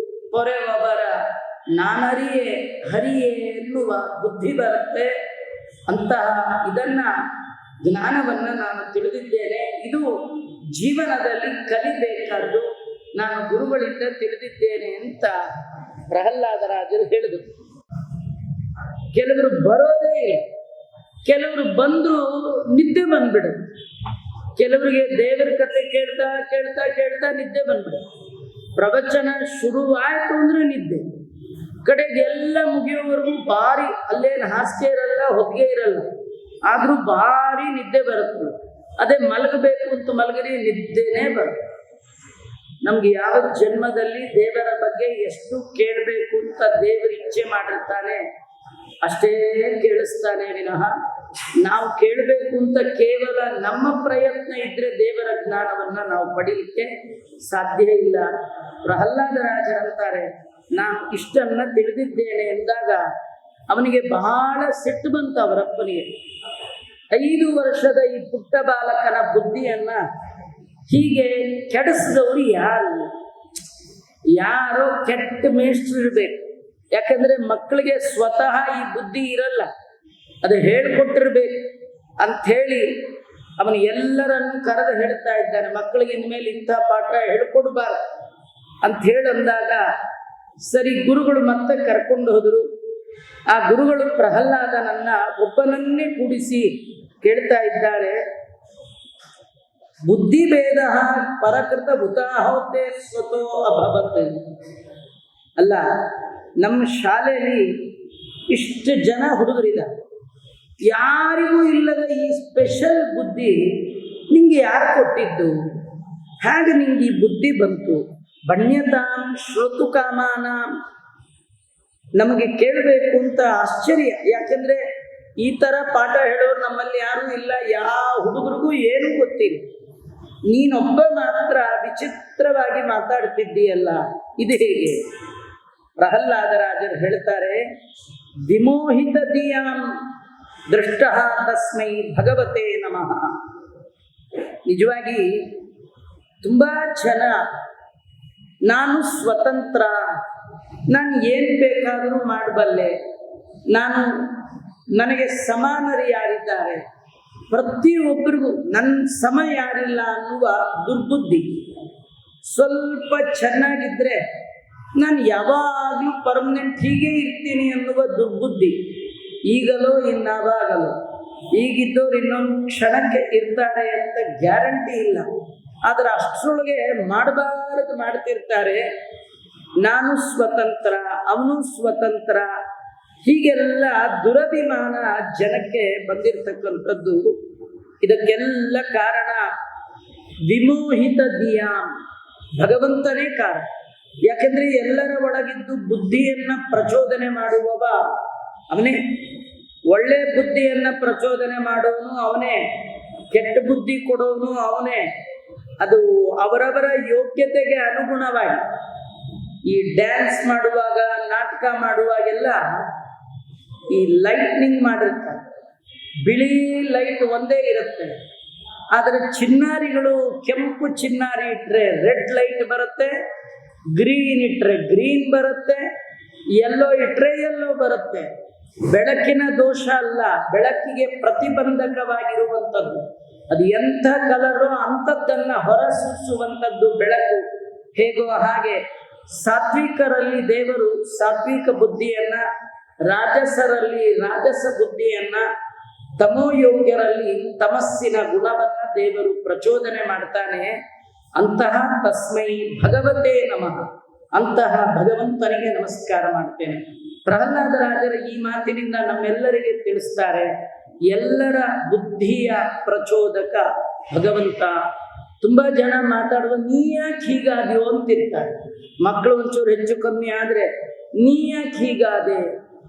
ಪೊರೆವವರ ನಾನರಿಯೇ ಹರಿಯೇ ಎನ್ನುವ ಬುದ್ಧಿ ಬರುತ್ತೆ. ಅಂತಹ ಜ್ಞಾನವನ್ನು ನಾನು ತಿಳಿದಿದ್ದೇನೆ. ಇದು ಜೀವನದಲ್ಲಿ ಕಲಿಬೇಕಾದ್ದು ನಾನು ಗುರುಗಳಿಂದ ತಿಳಿದಿದ್ದೇನೆ ಅಂತ ಪ್ರಹ್ಲಾದರಾಜರು ಹೇಳಿದರು. ಕೆಲವರು ಬರೋದೇ ಇಲ್ಲ, ಕೆಲವರು ಬಂದರೂ ನಿದ್ದೆ ಬಂದ್ಬಿಡುತ್ತೆ. ಕೆಲವರಿಗೆ ದೇವರ ಕಥೆ ಕೇಳ್ತಾ ಕೇಳ್ತಾ ಕೇಳ್ತಾ ನಿದ್ದೆ ಬಂದ್ಬಿಡುತ್ತೆ. ಪ್ರವಚನ ಶುರುವಾಯಿತು ಅಂದರೆ ನಿದ್ದೆ, ಕಡೆಗೆ ಎಲ್ಲ ಮುಗಿಯೋವರೆಗೂ ಭಾರಿ, ಅಲ್ಲೇನು ಹಾಸಿಗೆ ಇರಲ್ಲ, ಹೊತ್ತಿಗೆ ಇರಲ್ಲ, ಆದರೂ ಭಾರಿ ನಿದ್ದೆ ಬರುತ್ತೆ. ಅದೇ ಮಲಗಬೇಕು ಅಂತ ಮಲಗರಿ, ನಿದ್ದೆನೇ ಬರುತ್ತೆ. ನಮ್ಗೆ ಯಾವ ಜನ್ಮದಲ್ಲಿ ದೇವರ ಬಗ್ಗೆ ಎಷ್ಟು ಕೇಳಬೇಕು ಅಂತ ದೇವರು ಇಚ್ಛೆ ಮಾಡಿರ್ತಾನೆ ಅಷ್ಟೇ ಕೇಳಿಸ್ತಾನೆ ವಿನಃ ನಾವು ಕೇಳಬೇಕು ಅಂತ ಕೇವಲ ನಮ್ಮ ಪ್ರಯತ್ನ ಇದ್ರೆ ದೇವರ ಜ್ಞಾನವನ್ನು ನಾವು ಪಡೀಲಿಕ್ಕೆ ಸಾಧ್ಯ ಇಲ್ಲ. ಪ್ರಹ್ಲಾದರಾಜರಂತಾರೆ, ನಾನು ಇಷ್ಟನ್ನ ತಿಳಿದಿದ್ದೇನೆ ಎಂದಾಗ ಅವನಿಗೆ ಬಹಳ ಸಿಟ್ಟು ಬಂತು. ಅವರಪ್ಪನಿಗೆ 5 ವರ್ಷದ ಈ ಪುಟ್ಟ ಬಾಲಕನ ಬುದ್ಧಿಯನ್ನ ಹೀಗೆ ಕೆಡಿಸಿದವರು ಯಾರೋ ಕೆಟ್ಟ ಮೇಷ್ಟ್ರು ಇರಬೇಕು. ಯಾಕಂದ್ರೆ ಮಕ್ಕಳಿಗೆ ಸ್ವತಃ ಈ ಬುದ್ಧಿ ಇರಲ್ಲ, ಅದು ಹೇಳ್ಕೊಟ್ಟಿರ್ಬೇಕು ಅಂಥೇಳಿ ಅವನು ಎಲ್ಲರನ್ನು ಕರೆದು ಹೇಳ್ತಾ ಇದ್ದಾನೆ, ಮಕ್ಕಳಿಗೆ ಇನ್ಮೇಲೆ ಇಂಥ ಪಾಠ ಹೇಳ್ಕೊಡ್ಬಾರ್ದು ಅಂತ ಹೇಳಂದಾಗ ಸರಿ ಗುರುಗಳು ಮತ್ತೆ ಕರ್ಕೊಂಡು ಹೋದರು. ಆ ಗುರುಗಳು ಪ್ರಹ್ಲಾದನನ್ನ ಒಬ್ಬನನ್ನೇ ಕೂಡಿಸಿ ಕೇಳ್ತಾ ಇದ್ದಾರೆ, ಬುದ್ಧಿಭೇದ ಪರಕೃತ ಭೂತಾಹೋತೆ ಸ್ವತೋ ಅಭವತ್. ಅಲ್ಲ, ನಮ್ಮ ಶಾಲೆಯಲ್ಲಿ ಇಷ್ಟು ಜನ ಹುಡುಗರಿದ್ದಾರೆ, ಯಾರಿಗೂ ಇಲ್ಲದ ಈ ಸ್ಪೆಷಲ್ ಬುದ್ಧಿ ನಿಂಗೆ ಯಾರು ಕೊಟ್ಟಿದ್ದು? ಹಾಗೆ ನಿಂಗೆ ಈ ಬುದ್ಧಿ ಬಂತು? ಬಣ್ಯತಾಂ ಶ್ರೋತು ಕಾಮಾನ. ನಮಗೆ ಕೇಳಬೇಕು ಅಂತ ಆಶ್ಚರ್ಯ, ಯಾಕೆಂದ್ರೆ ಈ ಥರ ಪಾಠ ಹೇಳೋರು ನಮ್ಮಲ್ಲಿ ಯಾರೂ ಇಲ್ಲ, ಯಾವ ಹುಡುಗರಿಗೂ ಏನೂ ಗೊತ್ತಿಲ್ಲ. ನೀನೊಬ್ಬ ಮಾತ್ರ ವಿಚಿತ್ರವಾಗಿ ಮಾತಾಡ್ತಿದ್ದೀಯಲ್ಲ, ಇದು ಹೇಗೆ? ಪ್ರಹ್ಲಾದರಾಜರು ಹೇಳ್ತಾರೆ, ವಿಮೋಹಿತ ದಿಯಾಂ ದೃಷ್ಟ ತಸ್ಮೈ ಭಗವತೆ ನಮಃ. ನಿಜವಾಗಿ ತುಂಬ ಜನ ನಾನು ಸ್ವತಂತ್ರ, ನಾನು ಏನು ಬೇಕಾದರೂ ಮಾಡಬಲ್ಲೆ, ನನಗೆ ಸಮಾನರು ಯಾರಿದ್ದಾರೆ, ಪ್ರತಿಯೊಬ್ಬರಿಗೂ ನನ್ನ ಸಮ ಯಾರಿಲ್ಲ ಅನ್ನುವ ದುರ್ಬುದ್ಧಿ. ಸ್ವಲ್ಪ ಚೆನ್ನಾಗಿದ್ರೆ ನಾನು ಯಾವಾಗಲೂ ಪರ್ಮನೆಂಟ್ ಹೀಗೆ ಇರ್ತೀನಿ ಅನ್ನುವ ದುರ್ಬುದ್ಧಿ. ಈಗಲೋ ಇನ್ನಾವಾಗಲೋ, ಈಗಿದ್ದವ್ರು ಇನ್ನೊಂದು ಕ್ಷಣಕ್ಕೆ ಇರ್ತಾರೆ ಅಂತ ಗ್ಯಾರಂಟಿ ಇಲ್ಲ. ಆದರೆ ಅಷ್ಟರೊಳಗೆ ಮಾಡಬಾರದು ಮಾಡ್ತಿರ್ತಾರೆ. ನಾನು ಸ್ವತಂತ್ರ, ಅವನು ಸ್ವತಂತ್ರ, ಹೀಗೆಲ್ಲ ದುರಭಿಮಾನ ಜನಕ್ಕೆ ಬಂದಿರತಕ್ಕಂಥದ್ದು. ಇದಕ್ಕೆಲ್ಲ ಕಾರಣ ವಿಮೋಹಿತ ದಿಯಾಂ, ಭಗವಂತನೇ ಕಾರಣ. ಯಾಕಂದ್ರೆ ಎಲ್ಲರ ಒಳಗಿದ್ದು ಬುದ್ಧಿಯನ್ನ ಪ್ರಚೋದನೆ ಮಾಡುವವ ಅವನೇ. ಒಳ್ಳೆ ಬುದ್ಧಿಯನ್ನ ಪ್ರಚೋದನೆ ಮಾಡೋನು ಅವನೇ, ಕೆಟ್ಟ ಬುದ್ಧಿ ಕೊಡೋನು ಅವನೇ. ಅದು ಅವರವರ ಯೋಗ್ಯತೆಗೆ ಅನುಗುಣವಾಗಿ. ಈ ಡ್ಯಾನ್ಸ್ ಮಾಡುವಾಗ, ನಾಟಕ ಮಾಡುವಾಗೆಲ್ಲ ಈ ಲೈಟ್ನಿಂಗ್ ಮಾಡಿರ್ತಾರೆ. ಬಿಳಿ ಲೈಟ್ ಒಂದೇ ಇರುತ್ತೆ, ಆದರೆ ಚಿನ್ನಾರಿಗಳು ಕೆಂಪು ಚಿನ್ನಾರಿ ಇಟ್ಟರೆ ರೆಡ್ ಲೈಟ್ ಬರುತ್ತೆ, ಗ್ರೀನ್ ಇಟ್ಟರೆ ಗ್ರೀನ್ ಬರುತ್ತೆ, ಯೆಲ್ಲೋ ಇಟ್ಟರೆ ಯೆಲ್ಲೋ ಬರುತ್ತೆ. ಬೆಳಕಿನ ದೋಷ ಅಲ್ಲ, ಬೆಳಕಿಗೆ ಪ್ರತಿಬಂಧಕವಾಗಿರುವಂಥದ್ದು. ಅದು ಎಂಥ ಕಲರೋ ಅಂಥದ್ದನ್ನ ಹೊರಸೂಸುವಂಥದ್ದು ಬೆಳಕು. ಹೇಗೋ ಹಾಗೆ ಸಾತ್ವಿಕರಲ್ಲಿ ದೇವರು ಸಾತ್ವಿಕ ಬುದ್ಧಿಯನ್ನ, ರಾಜಸರಲ್ಲಿ ರಾಜಸ ಬುದ್ಧಿಯನ್ನ, ತಮೋಯೋಗ್ಯರಲ್ಲಿ ತಮಸ್ಸಿನ ಗುಣವನ್ನ ದೇವರು ಪ್ರಚೋದನೆ ಮಾಡ್ತಾನೆ. ಅಂತಹ ತಸ್ಮೈ ಭಗವತೆ ನಮಃ, ಅಂತಹ ಭಗವಂತನಿಗೆ ನಮಸ್ಕಾರ ಮಾಡ್ತೇನೆ. ಪ್ರಹ್ಲಾದರಾಜರ ಈ ಮಾತಿನಿಂದ ನಮ್ಮೆಲ್ಲರಿಗೆ ತಿಳಿಸ್ತಾರೆ, ಎಲ್ಲರ ಬುದ್ಧಿಯ ಪ್ರಚೋದಕ ಭಗವಂತ. ತುಂಬಾ ಜನ ಮಾತಾಡುವ ನೀ ಯಾಕೆ ಹೀಗಾದ್ಯೋ ಅಂತಿರ್ತಾರೆ. ಮಕ್ಕಳು ಒಂಚೂರು ಹೆಚ್ಚು ಕಮ್ಮಿ ಆದ್ರೆ ನೀ ಯಾಕೆ ಹೀಗಾದೆ,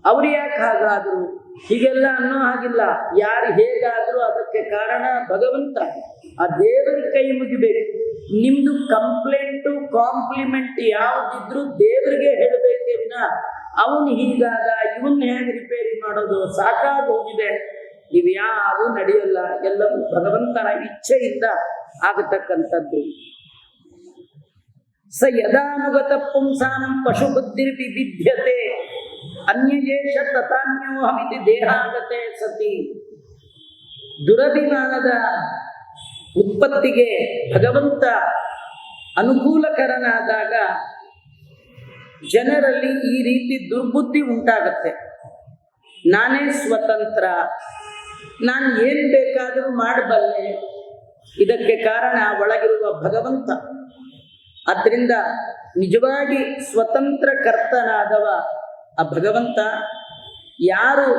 ಅವ್ರು ಯಾಕೆ ಹಾಗಾದ್ರು, ಹೀಗೆಲ್ಲ ಅನ್ನೋ ಹಾಗಿಲ್ಲ. ಯಾರು ಹೇಗಾದ್ರೂ ಅದಕ್ಕೆ ಕಾರಣ ಭಗವಂತ. ಆ ದೇವರ ಕೈ ಮುಗಿಬೇಕು. ನಿಮ್ದು ಕಂಪ್ಲೇಂಟು ಕಾಂಪ್ಲಿಮೆಂಟ್ ಯಾವುದಿದ್ರು ದೇವರಿಗೆ ಹೇಳಬೇಕೇ ವಿನ ಅವನು ಹೀಗಾದ, ಇವನ್ನ ಹೇಗೆ ರಿಪೇರಿ ಮಾಡೋದು, ಸಾಕಾಗಿ ಹೋಗಿದೆ, ಇವ್ಯಾವು ನಡೆಯಲ್ಲ. ಎಲ್ಲವೂ ಭಗವಂತನ ಇಚ್ಛೆಯಿಂದ ಆಗತಕ್ಕಂಥದ್ದು. ಸ ಯದಾನುಗತ ಪುಂಸಾಂ ಪಶುಬುದ್ಧಿರ್ವಿಭಿದ್ಯತೆ ಅನ್ಯಜೇಷ ತಥಾನ್ಯೋಹಮಿತಿ ದೇಹಾಗತೆ ಸತಿ. ದುರಭಿಮಾನದ ಉತ್ಪತ್ತಿಗೆ ಭಗವಂತ ಅನುಕೂಲಕರನಾದಾಗ ಜನರಲ್ಲಿ ಈ ರೀತಿ ದುರ್ಬುದ್ಧಿ ಉಂಟಾಗತ್ತೆ. ನಾನೇ ಸ್ವತಂತ್ರ, ನಾನು ಏನು ಬೇಕಾದರೂ ಮಾಡಬಲ್ಲೆ. ಇದಕ್ಕೆ ಕಾರಣ ಒಳಗಿರುವ ಭಗವಂತ. ಆದ್ದರಿಂದ ನಿಜವಾಗಿ ಸ್ವತಂತ್ರ ಕರ್ತನಾದವ ಆ ಭಗವಂತ. ಯಾರು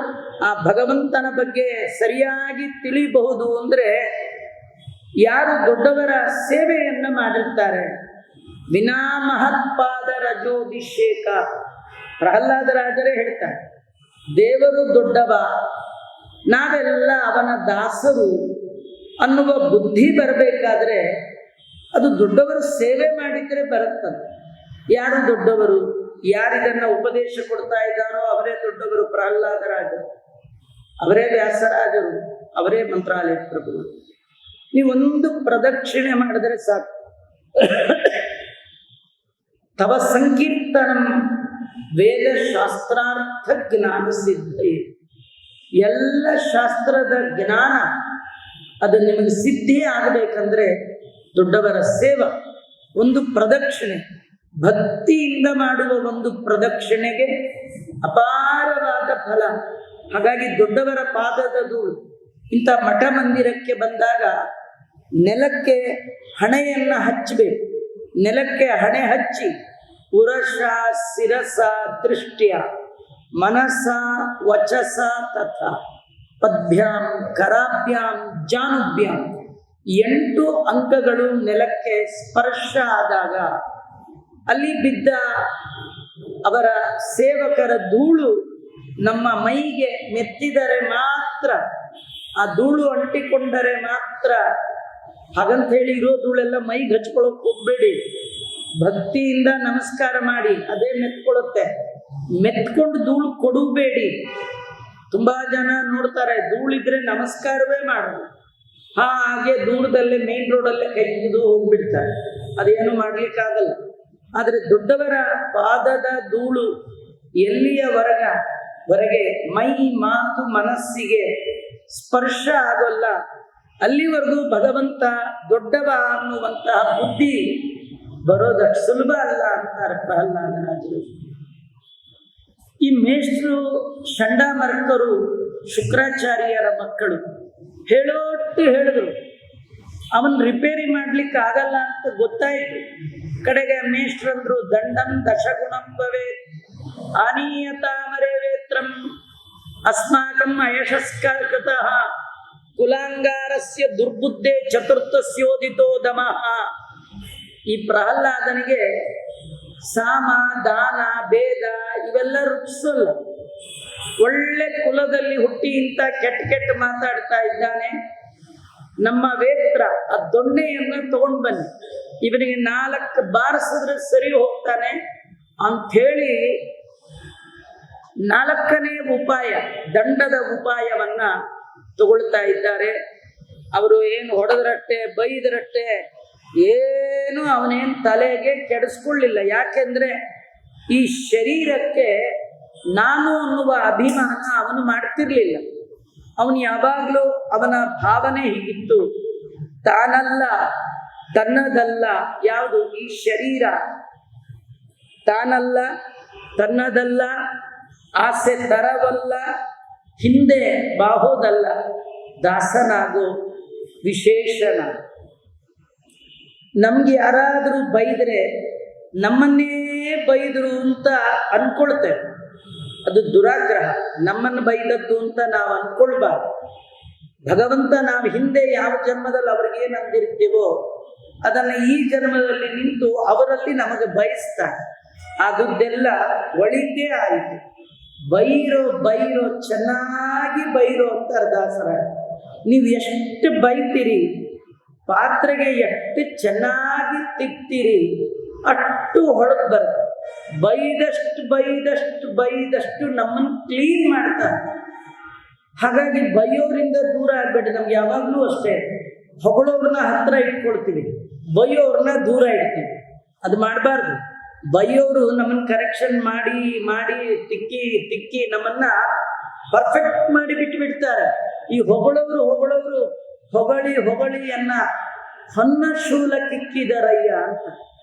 ಆ ಭಗವಂತನ ಬಗ್ಗೆ ಸರಿಯಾಗಿ ತಿಳಿಬಹುದು ಅಂದರೆ ಯಾರು ದೊಡ್ಡವರ ಸೇವೆಯನ್ನ ಮಾಡಿರ್ತಾರೆ. ವಿನಾ ಮಹತ್ಪಾದ ರಜೋಭಿಷೇಕ. ಪ್ರಹ್ಲಾದರಾಜರೇ ಹೇಳ್ತಾರೆ, ದೇವರು ದೊಡ್ಡವ, ನಾವೆಲ್ಲ ಅವನ ದಾಸರು ಅನ್ನುವ ಬುದ್ಧಿ ಬರಬೇಕಾದ್ರೆ ಅದು ದೊಡ್ಡವರು ಸೇವೆ ಮಾಡಿದ್ರೆ ಬರುತ್ತದೆ. ಯಾರು ದೊಡ್ಡವರು, ಯಾರಿದನ್ನ ಉಪದೇಶ ಕೊಡ್ತಾ ಇದ್ದಾರೋ ಅವರೇ ದೊಡ್ಡವರು. ಪ್ರಹ್ಲಾದರಾಜರು, ಅವರೇ ವ್ಯಾಸರಾಜರು, ಅವರೇ ಮಂತ್ರಾಲಯ ಪ್ರಭುಗಳು. ನೀವೊಂದು ಪ್ರದಕ್ಷಿಣೆ ಮಾಡಿದರೆ ಸಾಕು. ತವ ಸಂಕೀರ್ತನಂ ವೇದ ಶಾಸ್ತ್ರಾರ್ಥ ಜ್ಞಾನ ಸಿದ್ಧಿ. ಎಲ್ಲ ಶಾಸ್ತ್ರದ ಜ್ಞಾನ ಅದು ನಿಮಗೆ ಸಿದ್ಧಿ ಆಗಬೇಕಂದ್ರೆ ದೊಡ್ಡವರ ಸೇವೆ. ಒಂದು ಪ್ರದಕ್ಷಿಣೆ, ಭಕ್ತಿಯಿಂದ ಮಾಡುವ ಒಂದು ಪ್ರದಕ್ಷಿಣೆಗೆ ಅಪಾರವಾದ ಫಲ. ಹಾಗಾಗಿ ದೊಡ್ಡವರ ಪಾದದ ಧೂಳು. ಇಂಥ ಮಠ ಮಂದಿರಕ್ಕೆ ಬಂದಾಗ ನೆಲಕ್ಕೆ ಹಣೆಯನ್ನ ಹಚ್ಚಬೇಕು. ನೆಲಕ್ಕೆ ಹಣೆ ಹಚ್ಚಿ ಪುರಷ ಶಿರಸ ದೃಷ್ಟ್ಯ ಮನಸ ವಚಸ ತಥಾ ಪದ್ಭ್ಯಾಂ ಕರಾಭ್ಯಾಂ ಜಾನುಭ್ಯಾಂ 8 ಅಂಕಗಳು ನೆಲಕ್ಕೆ ಸ್ಪರ್ಶ ಆದಾಗ ಅಲ್ಲಿ ಬಿದ್ದ ಅವರ ಸೇವಕರ ಧೂಳು ನಮ್ಮ ಮೈಗೆ ಮೆತ್ತಿದರೆ ಮಾತ್ರ, ಆ ಧೂಳು ಅಂಟಿಕೊಂಡರೆ ಮಾತ್ರ. ಹಾಗಂತ ಹೇಳಿ ಇರೋ ಧೂಳೆಲ್ಲ ಮೈಗೆ ಹಚ್ಕೊಳಕ್ ಹೋಗ್ಬೇಡಿ. ಭಕ್ತಿಯಿಂದ ನಮಸ್ಕಾರ ಮಾಡಿ, ಅದೇ ಮೆತ್ಕೊಳ್ಳುತ್ತೆ. ಮೆತ್ಕೊಂಡು ಧೂಳು ಕೊಡಬೇಡಿ. ತುಂಬಾ ಜನ ನೋಡ್ತಾರೆ, ಧೂಳಿದ್ರೆ ನಮಸ್ಕಾರವೇ ಮಾಡೋದು, ಹಾಗೆ ದೂರದಲ್ಲೇ ಮೇನ್ ರೋಡಲ್ಲೇ ಕೈ ಮುಗಿದು ಹೋಗ್ಬಿಡ್ತಾರೆ. ಅದೇನು ಮಾಡ್ಲಿಕ್ಕಾಗಲ್ಲ. ಆದರೆ ದೊಡ್ಡವರ ಪಾದದ ಧೂಳು ಎಲ್ಲಿಯವರೆಗೆ ಮೈ ಮಾತು ಮನಸ್ಸಿಗೆ ಸ್ಪರ್ಶ ಆಗೋಲ್ಲ, ಅಲ್ಲಿವರೆಗೂ ಭಗವಂತ ದೊಡ್ಡವ ಅನ್ನುವಂತಹ ಬುದ್ಧಿ ಬರೋದಷ್ಟು ಸುಲಭ ಅಲ್ಲ ಅಂತಾರೆ ಪ್ರಹ್ಲಾದರಾಜರು. ಈ ಮೇಷ್ಟ್ರು ಚಂಡಾಮರ್ಕರು ಶುಕ್ರಾಚಾರ್ಯರ ಮಕ್ಕಳು ಹೇಳೋಟ್ಟು ಹೇಳಿದ್ರು, ಅವನ್ ರಿಪೇರಿ ಮಾಡ್ಲಿಕ್ಕೆ ಆಗಲ್ಲ ಅಂತ ಗೊತ್ತಾಯ್ತು. ಕಡೆಗೆ ಮೇಷ್ಟ್ರಂದ್ರು, ದಂಡಂ ದಶಗುಣಂ ಭವೇತ್ ಆನೀಯತಾಮರೇ ವೇತ್ರಂ ಅಸ್ಮಾಕಂ ಅಯಶಸ್ಕೃತಃ ಕುಲಾಂಗಾರಸ್ಯ ದುರ್ಬುದ್ಧೆ ಚತುರ್ಥಸ್ಯೋದಿತೋ ದಮಃ. ಈ ಪ್ರಹ್ಲಾದನಿಗೆ ಸಾಮ ದಾನ ಭೇದ ಇವೆಲ್ಲ ರುಚಿಸಲ್ಲ. ಒಳ್ಳೆ ಕುಲದಲ್ಲಿ ಹುಟ್ಟಿ ಇಂಥ ಕೆಟ್ಟ ಕೆಟ್ಟ ಮಾತಾಡ್ತಾ ಇದ್ದಾನೆ. ನಮ್ಮ ವೇತ್ರ ಆ ದೊಣ್ಣೆಯನ್ನ ತಗೊಂಡು ಬನ್ನಿ, ಇವನಿಗೆ 4 ಬಾರಿಸಿದ್ರೆ ಸರಿ ಹೋಗ್ತಾನೆ ಅಂಥೇಳಿ 4ನೇ ಉಪಾಯ, ದಂಡದ ಉಪಾಯವನ್ನ ತಗೊಳ್ತಾ ಇದ್ದಾರೆ. ಅವರು ಏನು ಹೊಡೆದ್ರಟ್ಟೆ ಬೈದ್ರಟ್ಟೆ ಏನು ಅವನೇನು ತಲೆಗೆ ಕೆಡಿಸ್ಕೊಳ್ಳಿಲ್ಲ. ಯಾಕೆಂದ್ರೆ ಈ ಶರೀರಕ್ಕೆ ನಾನು ಅನ್ನುವ ಅಭಿಮಾನ ಅವನು ಮಾಡ್ತಿರ್ಲಿಲ್ಲ. ಅವನು ಯಾವಾಗಲೂ ಅವನ ಭಾವನೆ ಹೀಗಿತ್ತು, ತಾನಲ್ಲ ತನ್ನದಲ್ಲ. ಯಾವುದು ಈ ಶರೀರ ತಾನಲ್ಲ ತನ್ನದಲ್ಲ, ಆಸೆ ತರವಲ್ಲ, ಹಿಂದೆ ಬಾಹೋದಲ್ಲ, ದಾಸನಾಗೋ ವಿಶೇಷಣ. ನಮ್ಗೆ ಯಾರಾದರೂ ಬೈದ್ರೆ ನಮ್ಮನ್ನೇ ಬೈದ್ರು ಅಂತ ಅನ್ಕೊಳ್ತೇವೆ, ಅದು ದುರಾಗ್ರಹ. ನಮ್ಮನ್ನು ಬೈದದ್ದು ಅಂತ ನಾವು ಅನ್ಕೊಳ್ಬಾರ್ದು. ಭಗವಂತ ನಾವು ಹಿಂದೆ ಯಾವ ಜನ್ಮದಲ್ಲಿ ಅವ್ರಿಗೇನು ಅಂದಿರ್ತೀವೋ ಅದನ್ನು ಈ ಜನ್ಮದಲ್ಲಿ ನಿಂತು ಅವರಲ್ಲಿ ನಮಗೆ ಬಯಸ್ತಾನೆ. ಆದದ್ದೆಲ್ಲ ಒಳಿತೇ ಆಯಿತು. ಬೈರೋ ಬೈರೋ ಚೆನ್ನಾಗಿ ಬೈರೋ ಅಂತ ದಾಸರ. ನೀವು ಎಷ್ಟು ಬೈತೀರಿ, ಪಾತ್ರೆಗೆ ಎಷ್ಟು ಚೆನ್ನಾಗಿ ತಿಕ್ತೀರಿ ಅಷ್ಟು ಹೊಳದು ಬರುತ್ತೆ. ಬೈದಷ್ಟು ಬೈದಷ್ಟು ಬೈದಷ್ಟು ನಮ್ಮನ್ನು ಕ್ಲೀನ್ ಮಾಡ್ತಾರೆ. ಹಾಗಾಗಿ ಬೈಯೋರಿಂದ ದೂರ ಆಗ್ಬೇಡಿ. ನಮ್ಗೆ ಯಾವಾಗಲೂ ಅಷ್ಟೇ, ಹೊಗಳೋರನ್ನ ಹತ್ರ ಇಟ್ಕೊಳ್ತೀವಿ, ಬೈಯೋರನ್ನ ದೂರ ಇಡ್ತೀವಿ. ಅದು ಮಾಡಬಾರ್ದು. ಬೈಯೋರು ನಮ್ಮನ್ನು ಕರೆಕ್ಷನ್ ಮಾಡಿ ಮಾಡಿ ತಿಕ್ಕಿ ತಿಕ್ಕಿ ನಮ್ಮನ್ನ ಪರ್ಫೆಕ್ಟ್ ಮಾಡಿ ಬಿಟ್ಬಿಡ್ತಾರೆ. ಈ ಹೊಗಳೋರು ಹೊಗಳಿ ಹೊಗಳಿ ಅನ್ನ ಹೊನ್ನ ಶೂಲ ಕಿಕ್ಕಿದರಯ್ಯ ಅಂತ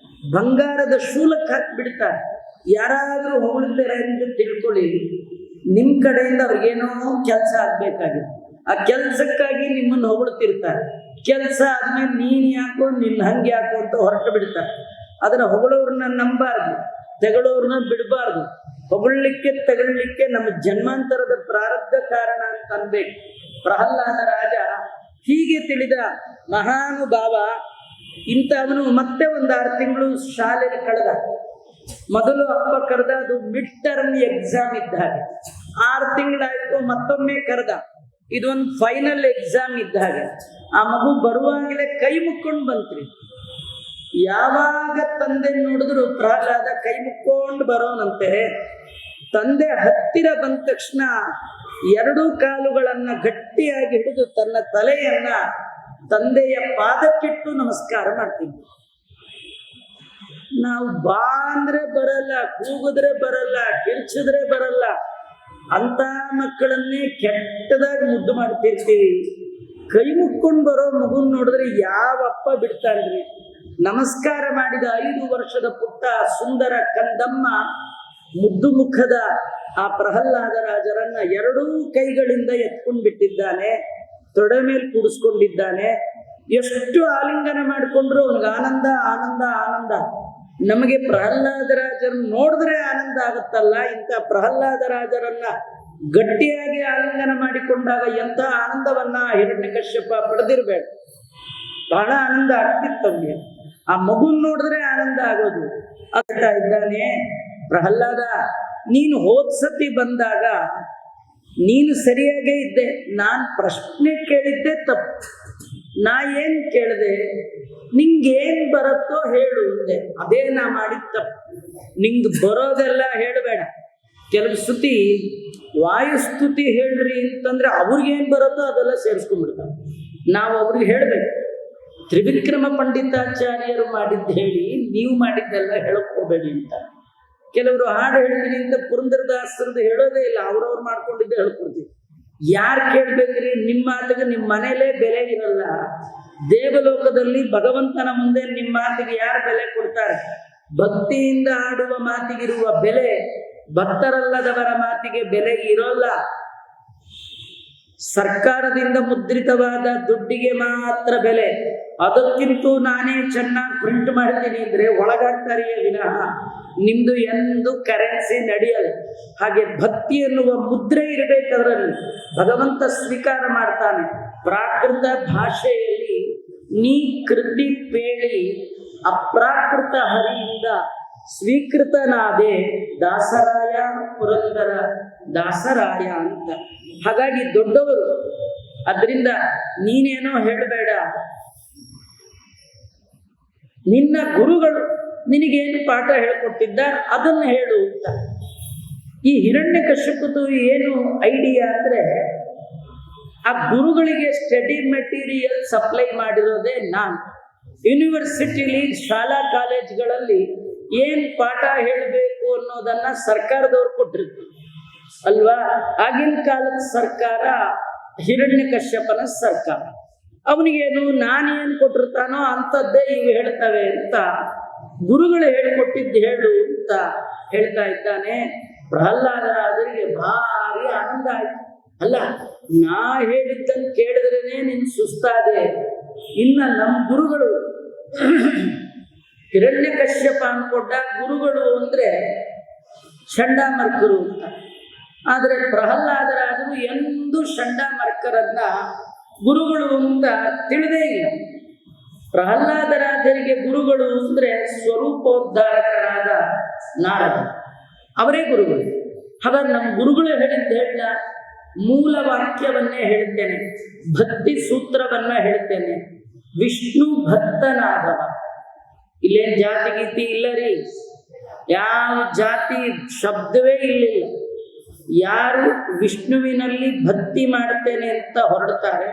ಬಂಗಾರದ ಶೂಲಕ್ಕೆ ಹಾಕಿಬಿಡ್ತಾರೆ. ಯಾರಾದರೂ ಹೊಗಳ್ತಾರೆ ಅಂತ ತಿಳ್ಕೊಳ್ಳಿ, ನಿಮ್ಮ ಕಡೆಯಿಂದ ಅವ್ರಿಗೇನೋ ಕೆಲಸ ಆಗ್ಬೇಕಾಗಿದೆ. ಆ ಕೆಲಸಕ್ಕಾಗಿ ನಿಮ್ಮನ್ನು ಹೊಗಳ್ತಿರ್ತಾರೆ. ಕೆಲಸ ಆದ್ಮೇಲೆ ನೀನು ಯಾಕೋ ನಿನ್ನ ಹಂಗೆ ಯಾಕೋ ಅಂತ ಹೊರಟು ಬಿಡ್ತಾರೆ. ಅದನ್ನ ಹೊಗಳೋರನ್ನ ನಂಬಾರ್ದು, ತೆಗಳೋರನ್ನ ಬಿಡಬಾರ್ದು. ಹೊಗಳಲಿಕ್ಕೆ ತಗೊಳ್ಳಿಕ್ಕೆ ನಮ್ಮ ಜನ್ಮಾಂತರದ ಪ್ರಾರಬ್ಧ ಕಾರಣ ಅಂತ ಅನ್ಬೇಕು. ಪ್ರಹ್ಲಾದ ರಾಜ ಹೀಗೆ ತಿಳಿದ ಮಹಾನುಭಾವ. ಇಂಥವನು ಮತ್ತೆ 6 ತಿಂಗಳು ಶಾಲೆಗೆ ಕಳೆದ. ಮೊದಲು ಅಪ್ಪ ಕರೆದ, ಅದು ಮಿಡ್ ಟರ್ಮ್ ಎಕ್ಸಾಮ್ ಇದ್ದ ಹಾಗೆ. 6 ತಿಂಗಳಾಯ್ತು, ಮತ್ತೊಮ್ಮೆ ಕರೆದ. ಇದೊಂದು ಫೈನಲ್ ಎಕ್ಸಾಮ್ ಇದ್ದ ಹಾಗೆ. ಆ ಮಗು ಬರುವಾಗಲೇ ಕೈ ಮುಕ್ಕೊಂಡು ಬಂತ್ರಿ. ಯಾವಾಗ ತಂದೆ ನೋಡಿದ್ರು ಪ್ರಹ್ಲಾದ ಕೈ ಮುಕ್ಕೊಂಡು ಬರೋನಂತೆ. ತಂದೆ ಹತ್ತಿರ ಬಂದ ತಕ್ಷಣ 2 ಕಾಲುಗಳನ್ನ ಗಟ್ಟಿಯಾಗಿ ಹಿಡಿದು ತನ್ನ ತಲೆಯನ್ನ ತಂದೆಯ ಪಾದಕ್ಕಿಟ್ಟು ನಮಸ್ಕಾರ ಮಾಡ್ತೀವಿ. ನಾವು ಬಾ ಅಂದ್ರೆ ಬರಲ್ಲ, ಕೂಗಿದ್ರೆ ಬರಲ್ಲ, ಕಿರ್ಚಿದ್ರೆ ಬರಲ್ಲ, ಅಂತ ಮಕ್ಕಳನ್ನೇ ಕೆಟ್ಟದಾಗಿ ಮುದ್ದು ಮಾಡ್ತಿರ್ತೀವಿ. ಕೈ ಮುಕ್ಕೊಂಡು ಬರೋ ಮಗುನ್ ನೋಡಿದ್ರೆ ಯಾವಪ್ಪ ಬಿಡ್ತಾನ್ರಿ? ನಮಸ್ಕಾರ ಮಾಡಿದ 5 ವರ್ಷದ ಪುಟ್ಟ ಸುಂದರ ಕಂದಮ್ಮ ಮುದ್ದು ಮುಖದ ಆ ಪ್ರಹ್ಲಾದ ರಾಜರನ್ನ 2 ಕೈಗಳಿಂದ ಎತ್ಕೊಂಡು ಬಿಟ್ಟಿದ್ದಾನೆ. ತೊಡೆ ಮೇಲೆ ಕೂಡಿಸ್ಕೊಂಡಿದ್ದಾನೆ. ಎಷ್ಟು ಆಲಿಂಗನ ಮಾಡಿಕೊಂಡ್ರು ಅವನಿಗೆ ಆನಂದ ಆನಂದ ಆನಂದ. ನಮಗೆ ಪ್ರಹ್ಲಾದ ರಾಜರನ್ನು ನೋಡಿದ್ರೆ ಆನಂದ ಆಗುತ್ತಲ್ಲ, ಇಂಥ ಪ್ರಹ್ಲಾದ ರಾಜರನ್ನ ಗಟ್ಟಿಯಾಗಿ ಆಲಿಂಗನ ಮಾಡಿಕೊಂಡಾಗ ಎಂಥ ಆನಂದವನ್ನ ಹಿರಣ್ಯಕಶ್ಯಪ ಪಡೆದಿರ್ಬೇಡ. ಬಹಳ ಆನಂದ ಆಗ್ತಿತ್ತು ಅವನಿಗೆ. ಆ ಮಗುನ್ ನೋಡಿದ್ರೆ ಆನಂದ ಆಗೋದು. ಆಗ್ತಾ ಇದ್ದಾನೆ. ಪ್ರಹ್ಲಾದ, ನೀನು ಹೋದ್ಸತಿ ಬಂದಾಗ ನೀನು ಸರಿಯಾಗೇ ಇದ್ದೆ. ನಾನು ಪ್ರಶ್ನೆ ಕೇಳಿದ್ದೆ ತಪ್ಪು. ನಾ ಏನ್ ಕೇಳಿದೆ? ನಿಂಗೇನ್ ಬರುತ್ತೋ ಹೇಳು ಅಂದೆ. ಅದೇ ನಾ ಮಾಡಿದ ತಪ್ಪು. ನಿಂಗೆ ಬರೋದೆಲ್ಲ ಹೇಳಬೇಡ. ಕೆಲವು ಸ್ತುತಿ ವಾಯುಸ್ತುತಿ ಹೇಳ್ರಿ ಅಂತಂದ್ರೆ ಅವ್ರಿಗೇನ್ ಬರುತ್ತೋ ಅದೆಲ್ಲ ಸೇರಿಸ್ಕೊಂಡ್ಬಿಡ್ತಾರೆ. ನಾವು ಅವ್ರಿಗೆ ಹೇಳ್ಬೇಕು. ತ್ರಿವಿಕ್ರಮ ಪಂಡಿತಾಚಾರ್ಯರು ಮಾಡಿದ್ದು ಹೇಳಿ, ನೀವು ಮಾಡಿದ್ದೆಲ್ಲ ಹೇಳಕೋಬೇಡಿ ಅಂತ. ಕೆಲವರು ಹಾಡು ಹೇಳ್ತೀನಿ ಅಂತ ಪುರಂದರದಾಸರದ್ದು ಹೇಳೋದೇ ಇಲ್ಲ, ಅವ್ರವ್ರು ಮಾಡ್ಕೊಂಡಿದ್ದೆ ಹೇಳ್ಕೊಡ್ತೀವಿ. ಯಾರು ಕೇಳ್ಬೇಕ್ರಿ? ನಿಮ್ಮ ಮಾತಿಗೆ ನಿಮ್ಮ ಮನೇಲೇ ಬೆಲೆ ಇರಲ್ಲ. ದೇವಲೋಕದಲ್ಲಿ ಭಗವಂತನ ಮುಂದೆ ನಿಮ್ಮ ಮಾತಿಗೆ ಯಾರು ಬೆಲೆ ಕೊಡ್ತಾರೆ? ಭಕ್ತಿಯಿಂದ ಆಡುವ ಮಾತಿಗಿರುವ ಬೆಲೆ ಭಕ್ತರಲ್ಲದವರ ಮಾತಿಗೆ ಬೆಲೆ ಇರೋಲ್ಲ. ಸರ್ಕಾರದಿಂದ ಮುದ್ರಿತವಾದ ದುಡ್ಡಿಗೆ ಮಾತ್ರ ಬೆಲೆ. ಅದಕ್ಕಿಂತೂ ನಾನೇ ಚೆನ್ನಾಗಿ ಪ್ರಿಂಟ್ ಮಾಡ್ತೀನಿ ಅಂದ್ರೆ ಒಳಗಾಗ್ತಾರೆಯೇ ವಿನಃ ನಿಮ್ದು ಎಂದು ಕರೆನ್ಸಿ ನಡೆಯಲ್ಲ. ಹಾಗೆ ಭಕ್ತಿ ಎನ್ನುವ ಮುದ್ರೆ ಇರಬೇಕದ್ರಲ್ಲಿ. ಭಗವಂತ ಸ್ವೀಕಾರ ಮಾಡ್ತಾನೆ. ಪ್ರಾಕೃತ ಭಾಷೆಯಲ್ಲಿ ನೀ ಕೃತಿ ಪೇಳಿ ಅಪ್ರಾಕೃತ ಹರಿಯಿಂದ ಸ್ವೀಕೃತನಾದೆ ದಾಸರಾಯ ಪುರಂದರ ದಾಸರಾಯ ಅಂತ. ಹಾಗಾಗಿ ದೊಡ್ಡವರು, ಅದರಿಂದ ನೀನೇನೋ ಹೇಳಬೇಡ, ನಿನ್ನ ಗುರುಗಳು ನಿನಗೇನು ಪಾಠ ಹೇಳ್ಕೊಟ್ಟಿದ್ದಾರೆ ಅದನ್ನು ಹೇಳು ಅಂತ. ಈ ಹಿರಣ್ಯಕಶ್ಯಪದು ಏನು ಐಡಿಯಾ ಅಂದ್ರೆ, ಆ ಗುರುಗಳಿಗೆ ಸ್ಟಡಿ ಮೆಟೀರಿಯಲ್ ಸಪ್ಲೈ ಮಾಡಿರೋದೇ ನಾನು. ಯೂನಿವರ್ಸಿಟಿಲಿ ಶಾಲಾ ಕಾಲೇಜ್ಗಳಲ್ಲಿ ಏನ್ ಪಾಠ ಹೇಳಬೇಕು ಅನ್ನೋದನ್ನ ಸರ್ಕಾರದವ್ರು ಕೊಟ್ಟಿರ್ತಾರೆ ಅಲ್ವಾ. ಆಗಿನ ಕಾಲದ ಸರ್ಕಾರ ಹಿರಣ್ಯಕಶ್ಯಪನ ಸರ್ಕಾರ. ಅವನಿಗೇನು ನಾನೇನು ಕೊಟ್ಟಿರ್ತಾನೋ ಅಂಥದ್ದೇ ಇವು ಹೇಳ್ತವೆ ಅಂತ ಗುರುಗಳು ಹೇಳ್ಕೊಟ್ಟಿದ್ದು ಹೇಳು ಅಂತ ಹೇಳ್ತಾ ಇದ್ದಾನೆ. ಪ್ರಹ್ಲಾದರಾಜರಿಗೆ ಭಾರಿ ಆನಂದ ಆಯ್ತು. ಅಲ್ಲ, ನಾ ಹೇಳಿದ್ದನ್ನು ಕೇಳಿದ್ರೇನೆ ನಿನ್ ಸುಸ್ತಾದೆ, ಇನ್ನ ನಮ್ಮ ಗುರುಗಳು ಹಿರಣ್ಯಕಶ್ಯಪ ಅನ್ಕೊಂಡ ಗುರುಗಳು ಅಂದ್ರೆ ಚಂಡಾಮರ್ಕರು ಅಂತ. ಆದರೆ ಪ್ರಹ್ಲಾದರಾಜರು ಎಂದೂ ಚಂಡಾಮರ್ಕರನ್ನ ಗುರುಗಳು ಅಂತ ತಿಳಿದೇ ಇಲ್ಲ. ಪ್ರಹ್ಲಾದರಾಜರಿಗೆ ಗುರುಗಳು ಅಂದ್ರೆ ಸ್ವರೂಪೋದ್ಧಾರಕರಾದ ನಾರದ, ಅವರೇ ಗುರುಗಳು. ಹಾಗಾದ್ರೆ ನಮ್ಮ ಗುರುಗಳು ಹೇಳಿದ್ದು ಹೇಳ, ಮೂಲ ವಾಕ್ಯವನ್ನೇ ಹೇಳ್ತೇನೆ, ಭಕ್ತಿ ಸೂತ್ರವನ್ನ ಹೇಳ್ತೇನೆ. ವಿಷ್ಣು ಭಕ್ತನಾದವ. ಇಲ್ಲೇನು ಜಾತಿ ಗೀತಿ ಇಲ್ಲ ರೀ, ಯಾವ ಜಾತಿ ಶಬ್ದವೇ ಇಲ್ಲಿಲ್ಲ. ಯಾರು ವಿಷ್ಣುವಿನಲ್ಲಿ ಭಕ್ತಿ ಮಾಡ್ತೇನೆ ಅಂತ ಹೊರಡ್ತಾರೆ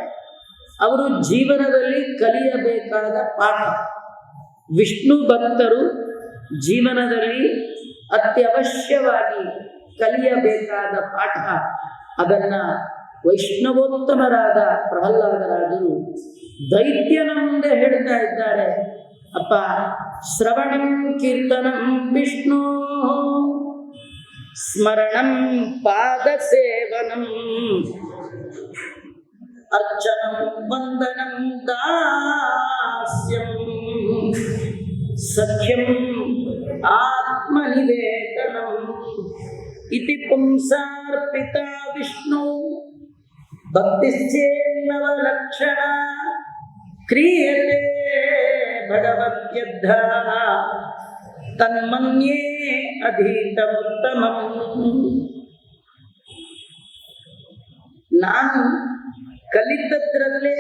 ಅವರು ಜೀವನದಲ್ಲಿ ಕಲಿಯಬೇಕಾದ ಪಾಠ. ವಿಷ್ಣು ಭಕ್ತರು ಜೀವನದಲ್ಲಿ ಅತ್ಯವಶ್ಯವಾಗಿ ಕಲಿಯಬೇಕಾದ ಪಾಠ. ಅದನ್ನ ವೈಷ್ಣವೋತ್ತಮರಾದ ಪ್ರಹ್ಲಾದರಾಜರು ದೈತ್ಯನ ಮುಂದೆ ಹೇಳ್ತಾ ಇದ್ದಾರೆ. ಅಪ್ಪ, ಶ್ರವಣಂ ಕೀರ್ತನಂ ವಿಷ್ಣು ಸ್ಮರಣಂ ಪಾದ ಸೇವನಂ ಅರ್ಚನಂ ವಂದನಂ ದಾಸ್ಯಂ ಸಖ್ಯಂ ಆತ್ಮನಿವೇದನಂ ಇತಿ ಪುಂಸಾರ್ಪಿತ ವಿಷ್ಣು ಭಕ್ತಿಶ್ಚೇನ್ನವ ಲಕ್ಷಣ ಕ್ರಿಯತೆ ಭಗವದ್ಯದ್ಧ ತನ್ಮನ್ಯೇ ಅಧೀತಮುತ್ತಮಂ. ನಾನು ಕಲಿತದ್ರಲ್ಲೇ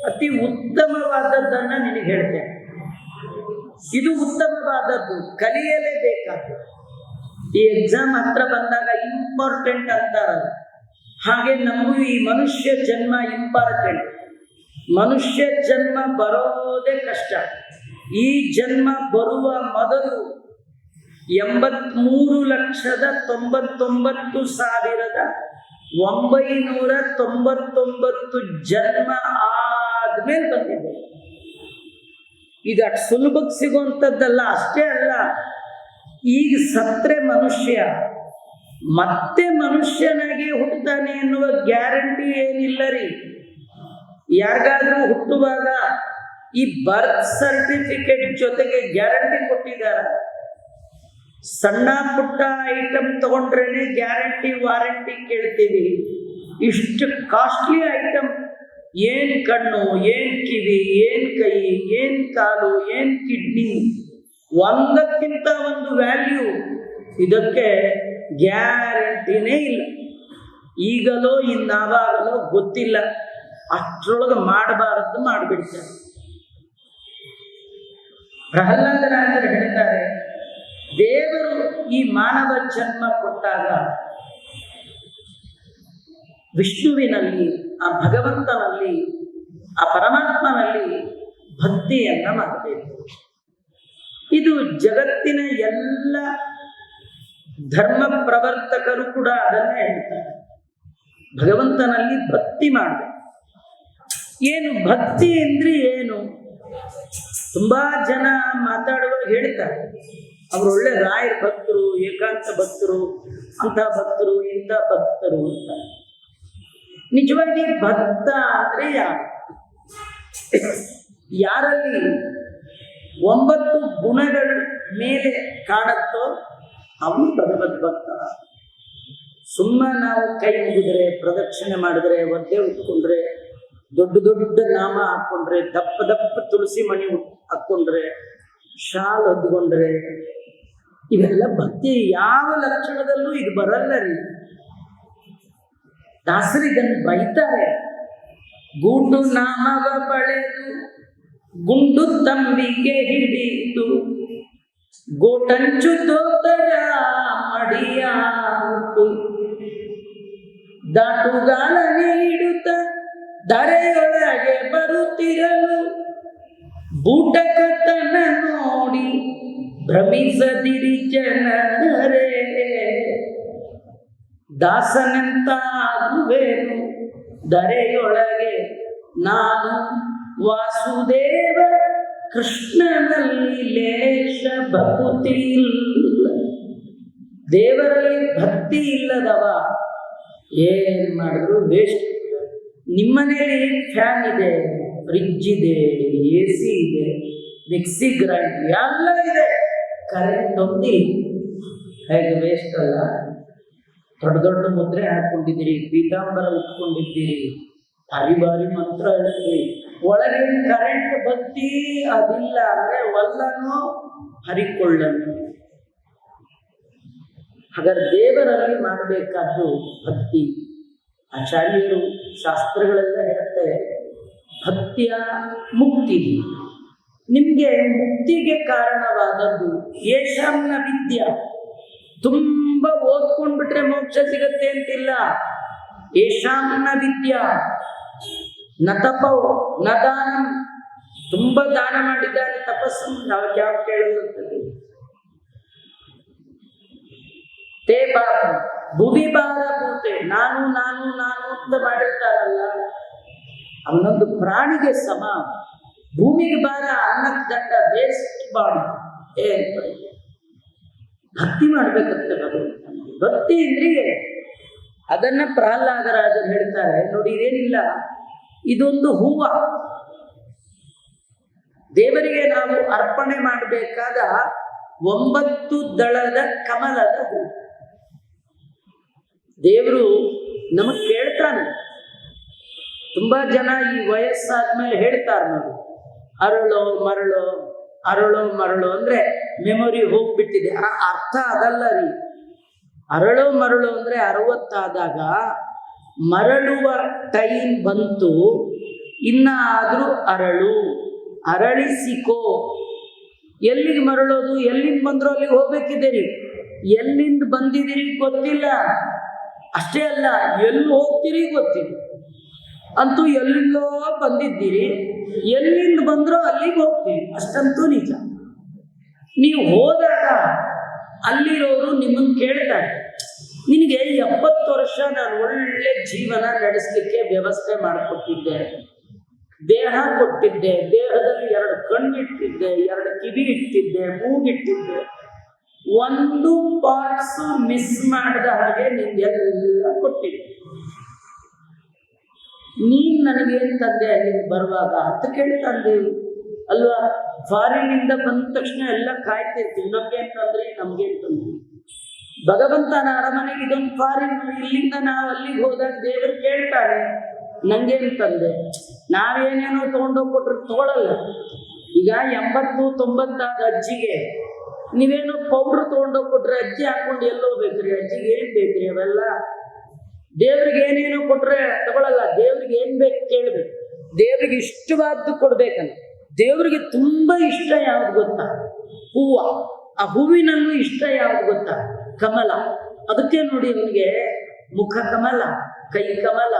ಅತಿ ಉತ್ತಮವಾದದ್ದನ್ನ ನಿನಗೆ ಹೇಳ್ತೇನೆ. ಇದು ಉತ್ತಮವಾದದ್ದು, ಕಲಿಯಲೇಬೇಕಾದ್ದು. ಈ ಎಕ್ಸಾಮ್ ಹತ್ರ ಬಂದಾಗ ಇಂಪಾರ್ಟೆಂಟ್ ಅಂತಾರಲ್ಲ, ಹಾಗೆ ನಮಗೂ ಈ ಮನುಷ್ಯ ಜನ್ಮ ಇಂಪಾರ್ಟೆಂಟ್. ಮನುಷ್ಯ ಜನ್ಮ ಬರೋದೇ ಕಷ್ಟ. ಈ ಜನ್ಮ ಬರುವ ಮೊದಲು 83,999 ಜನ್ಮ ಆದ್ಮೇಲೆ ಬಂದಿದೆ. ಇದು ಅಷ್ಟು ಸುಲಭಕ್ಕೆ ಸಿಗುವಂಥದ್ದಲ್ಲ. ಅಷ್ಟೇ ಅಲ್ಲ, ಈಗ ಸತ್ರೆ ಮನುಷ್ಯ ಮತ್ತೆ ಮನುಷ್ಯನಾಗಿ ಹುಟ್ಟುತ್ತಾನೆ ಎನ್ನುವ ಗ್ಯಾರಂಟಿ ಏನಿಲ್ಲ ರೀ. ಯಾರಿಗಾದ್ರೂ ಹುಟ್ಟುವಾಗ ಈ ಬರ್ತ್ ಸರ್ಟಿಫಿಕೇಟ್ ಜೊತೆಗೆ ಗ್ಯಾರಂಟಿ ಕೊಟ್ಟಿದ್ದಾರೆ. ಸಣ್ಣ ಪುಟ್ಟ ಐಟಮ್ ತಗೊಂಡ್ರೇನೆ ಗ್ಯಾರಂಟಿ ವಾರಂಟಿ ಕೇಳ್ತೀವಿ. ಇಷ್ಟು ಕಾಸ್ಟ್ಲಿ ಐಟಮ್, ಏನ್ ಕಣ್ಣು, ಏನ್ ಕಿವಿ, ಏನ್ ಕೈ, ಏನ್ ಕಾಲು, ಏನ್ ಕಿಡ್ನಿ, ಒಂದಕ್ಕಿಂತ ಒಂದು ವ್ಯಾಲ್ಯೂ. ಇದಕ್ಕೆ ಗ್ಯಾರಂಟಿನೇ ಇಲ್ಲ. ಈಗಲೋ ಇನ್ನಾವಾಗಲೋ ಗೊತ್ತಿಲ್ಲ, ಅಷ್ಟರೊಳಗೆ ಮಾಡಬಾರದ್ದು ಮಾಡಿಬಿಡ್ತಾರೆ. ಪ್ರಹ್ಲಾದರಾಜರು ಹೇಳ್ತಾರೆ, ದೇವರು ಈ ಮಾನವ ಜನ್ಮ ಕೊಟ್ಟಾಗ ವಿಷ್ಣುವಿನಲ್ಲಿ, ಆ ಭಗವಂತನಲ್ಲಿ, ಆ ಪರಮಾತ್ಮನಲ್ಲಿ ಭಕ್ತಿಯನ್ನ ಮಾಡಬೇಕು. ಇದು ಜಗತ್ತಿನ ಎಲ್ಲ ಧರ್ಮ ಪ್ರವರ್ತಕರು ಕೂಡ ಅದನ್ನೇ ಹೇಳ್ತಾರೆ. ಭಗವಂತನಲ್ಲಿ ಭಕ್ತಿ ಮಾಡಬೇಕು. ಏನು ಭಕ್ತಿ ಅಂದ್ರೆ ಏನು? ತುಂಬಾ ಜನ ಮಾತಾಡುವಾಗ ಹೇಳ್ತಾರೆ ಅವ್ರು ಒಳ್ಳೆ ರಾಯರ ಭಕ್ತರು, ಏಕಾಂತ ಭಕ್ತರು, ಅಂತ ಭಕ್ತರು, ಇಂಥ ಭಕ್ತರು ಅಂತ. ನಿಜವಾಗಿ ಭಕ್ತ ಅಂದ್ರೆ ಯಾರಲ್ಲಿ 9 ಗುಣಗಳ ಮೇಲೆ ಕಾಣುತ್ತೋ ಅವನು ಭಗವದ್ ಭಕ್ತ. ಸುಮ್ಮನೆ ನಾವು ಕೈ ಮುಗಿದ್ರೆ, ಪ್ರದಕ್ಷಿಣೆ ಮಾಡಿದ್ರೆ, ಒದ್ದೆ ಉಟ್ಕೊಂಡ್ರೆ, ದೊಡ್ಡ ದೊಡ್ಡ ನಾಮ ಹಾಕೊಂಡ್ರೆ, ದಪ್ಪ ದಪ್ಪ ತುಳಸಿ ಮಣಿ ಹಾಕೊಂಡ್ರೆ, ಶಾಲ್ ಹೊದ್ಕೊಂಡ್ರೆ, ಇವೆಲ್ಲ ಭಕ್ತಿ ಯಾವ ಲಕ್ಷಣದಲ್ಲೂ ಇದು ಬರಲ್ಲ ರೀ. ದಾಸರಿಗನ್ನು ಬೈತಾರೆ. ಗೂಡು ನಾಮವ ಬಳೆದು ಗುಂಡು ತಂಬಿಗೆ ಹಿಡಿದು ಗೋಟಂಚು ತೋತರ ಮಡಿಯ ದಾಟುಗಾಲ ನೀಡುತ್ತ ಧರೆಯೊಳಗೆ ಬರುತ್ತಿರಲು ಬೂಟಕತನ ನೋಡಿ ಭ್ರಮಿಸದಿರಿ ಜನರೇ. ದಾಸನೆಂತಾಗುವೆನು ಧರೆಯೊಳಗೆ ನಾನು ವಾಸುದೇವ ಕೃಷ್ಣನಲ್ಲಿ ಲೇಷ ಭಕ್ತಿ ಇಲ್ಲ. ದೇವರಲ್ಲಿ ಭಕ್ತಿ ಇಲ್ಲದವ ಏನ್ ಮಾಡಿದ್ರು ವೇಸ್ಟ್. ನಿಮ್ಮನೇಲಿ ಫ್ಯಾನ್ ಇದೆ, ಫ್ರಿಡ್ಜ್ ಇದೆ, AC ಇದೆ, ಮಿಕ್ಸಿ ಗ್ರೈಂಡರ್ ಎಲ್ಲ ಇದೆ, ಕರೆಂಟ್ ಒಂದಿ ಹೇಗೆ ವೇಸ್ಟ್ ಅಲ್ಲ? ದೊಡ್ಡ ದೊಡ್ಡ ಮುದ್ರೆ ಹಾಕೊಂಡಿದ್ದೀರಿ, ಪೀತಾಂಬರ ಉಟ್ಕೊಂಡಿದ್ದೀರಿ, ಹರಿಬಾರಿ ಮಂತ್ರ ಹೇಳ್ತೀರಿ, ಒಳಗೆ ಕರೆಂಟ್ ಭಕ್ತಿ ಅದಿಲ್ಲ ಅಂದ್ರೆ ಒಲ್ಲನು ಹರಿಕೊಳ್ಳನು. ಹಾಗಾದ್ರೆ ದೇವರಲ್ಲಿ ಮಾಡಬೇಕಾದ್ದು ಭಕ್ತಿ. ಆಚಾರ್ಯರು ಶಾಸ್ತ್ರಗಳೆಲ್ಲ ಹೇಳ್ತಾರೆ ಭಕ್ತಿಯ ಮುಕ್ತಿ. ನಿಮ್ಗೆ ಮುಕ್ತಿಗೆ ಕಾರಣವಾದದ್ದು ಯೇಷಾಂನ ವಿದ್ಯಾ. ತುಂಬಾ ಓದ್ಕೊಂಡ್ಬಿಟ್ರೆ ಮೋಕ್ಷ ಸಿಗತ್ತೆ ಅಂತಿಲ್ಲ. ಯೇಷಾಂನ ವಿದ್ಯಾ ನ ತಪವು ನ ದಾನಂ. ತುಂಬಾ ದಾನ ಮಾಡಿದ್ದಾರೆ, ತಪಸ್ಸು ನಾವು ಯಾವ ಕೇಳುತ್ತದೆ. ತೇ ಭುವಿ ಭಾರ ಭೂತೆ, ನಾನು ನಾನು ನಾನು ಅಂತ ಮಾಡಿರ್ತಾರಲ್ಲ, ಅವನೊಂದು ಪ್ರಾಣಿಗೆ ಸಮ. ಭೂಮಿಗೆ ಭಾರ, ಅನ್ನಕ್ಕೆ ದಂಡ, ವೇಸ್ಟ್ ಬಾಡಿ. ಭಕ್ತಿ ಮಾಡ್ಬೇಕಂತ ಭಗವಂತ. ಭಕ್ತಿ ಅಂದ್ರೆ ಅದನ್ನ ಪ್ರಹ್ಲಾದರಾಜರು ಹೇಳ್ತಾರೆ ನೋಡಿ, ಇದೇನಿಲ್ಲ, ಇದೊಂದು ಹೂವ. ದೇವರಿಗೆ ನಾವು ಅರ್ಪಣೆ ಮಾಡಬೇಕಾದ 9 ದಳದ ಕಮಲದ ಹೂ. ದೇವರು ನಮಗ್ ಕೇಳ್ತಾನೆ. ತುಂಬಾ ಜನ ಈ ವಯಸ್ಸಾದ್ಮೇಲೆ ಹೇಳ್ತಾರೆ ನಾವು ಅರಳೋ ಮರಳೋ, ಅರಳೋ ಮರಳೋ ಅಂದ್ರೆ ಮೆಮೊರಿ ಹೋಗ್ಬಿಟ್ಟಿದೆ. ಆ ಅರ್ಥ ಅದಲ್ಲ ರೀ. ಅರಳೋ ಮರಳು ಅಂದ್ರೆ 60 ಆದಾಗ ಮರಳುವ ಟೈಮ್ ಬಂತು, ಇನ್ನಾದ್ರೂ ಅರಳು, ಅರಳಿಸಿಕೋ. ಎಲ್ಲಿಗೆ ಮರಳೋದು? ಎಲ್ಲಿಂದ ಬಂದ್ರೋ ಅಲ್ಲಿಗೆ ಹೋಗ್ಬೇಕಿದ್ದೀರಿ. ಎಲ್ಲಿಂದ ಬಂದಿದ್ದೀರಿ ಗೊತ್ತಿಲ್ಲ, ಅಷ್ಟೇ ಅಲ್ಲ ಎಲ್ಲಿ ಹೋಗ್ತೀರಿ ಗೊತ್ತಿಲ್ಲ. ಅಂತೂ ಎಲ್ಲಿಂದೋ ಬಂದಿದ್ದೀರಿ, ಎಲ್ಲಿಂದ ಬಂದ್ರೋ ಅಲ್ಲಿಗೆ ಹೋಗ್ತೀರಿ, ಅಷ್ಟಂತೂ ನಿಜ. ನೀವು ಹೋದಾಗ ಅಲ್ಲಿರೋರು ನಿಮ್ಮನ್ನು ಕೇಳ್ತಾರೆ, ನಿನಗೆ 70 ವರ್ಷ ನಾನು ಒಳ್ಳೆ ಜೀವನ ನಡೆಸಲಿಕ್ಕೆ ವ್ಯವಸ್ಥೆ ಮಾಡಿಕೊಟ್ಟಿದ್ದೆ, ದೇಹ ಕೊಟ್ಟಿದ್ದೆ, ದೇಹದಲ್ಲಿ 2 ಕಣ್ಣು ಇಟ್ಟಿದ್ದೆ, 2 ಕಿವಿ ಇಟ್ಟಿದ್ದೆ, ಮೂಗಿಟ್ಟಿದ್ದೆ, ಒಂದು ಪಾರ್ಟ್ಸ್ ಮಿಸ್ ಮಾಡಿದ ಹಾಗೆ ನಿಂಗೆಲ್ಲ ಕೊಟ್ಟಿದ್ದೆ. ನೀನ್ ನನಗೇನ್ ತಂದೆ ಅಲ್ಲಿಗೆ ಬರುವಾಗ ಅಂತ ಕೇಳ್ತಂದೇವು ಅಲ್ವಾ? ಫಾರಿನಿಂದ ಬಂದ ತಕ್ಷಣ ಎಲ್ಲ ಕಾಯ್ತಿರ್ತೀವಿ, ನಮ್ಗೇನ್ ತಂದ್ರಿ, ನಮ್ಗೇನ್ ತಂದ್ರಿ. ಭಗವಂತನ ಅರಮನೆಗೆ ಇದೊಂದು ಫಾರಿನ್. ಇಲ್ಲಿಂದ ನಾವು ಅಲ್ಲಿಗೆ ಹೋದಾಗ ದೇವರು ಕೇಳ್ತಾರೆ ನಂಗೇನು ತಂದೆ. ನಾವೇನೇನೋ ತೊಗೊಂಡೋಗ್ಕೊಟ್ರೆ ತಗೊಳ್ಳಲ್ಲ. ಈಗ 80-90 ಅಜ್ಜಿಗೆ ನೀವೇನೋ ಪೌಡ್ರ್ ತೊಗೊಂಡೋಗ್ಕೊಟ್ರೆ ಅಜ್ಜಿ ಹಾಕೊಂಡು ಎಲ್ಲೋಗ್ಬೇಕ್ರಿ, ಅಜ್ಜಿಗೆ ಏನ್ ಬೇಕ್ರಿ ಅವೆಲ್ಲ. ದೇವ್ರಿಗೆ ಏನೇನೋ ಕೊಟ್ರೆ ತಗೊಳ್ಳಲ್ಲ. ದೇವ್ರಿಗೆ ಏನ್ ಬೇಕು ಕೇಳ್ಬೇಕು, ದೇವ್ರಿಗೆ ಇಷ್ಟವಾದ್ದು ಕೊಡ್ಬೇಕಲ್ಲ. ದೇವ್ರಿಗೆ ತುಂಬಾ ಇಷ್ಟ ಯಾವ್ದು ಗೊತ್ತಾ? ಹೂವ. ಆ ಹೂವಿನಲ್ಲೂ ಇಷ್ಟ ಯಾವ್ದು ಗೊತ್ತಾ? ಕಮಲ. ಅದಕ್ಕೆ ನೋಡಿ ಅವನಿಗೆ ಮುಖ ಕಮಲ, ಕೈ ಕಮಲ,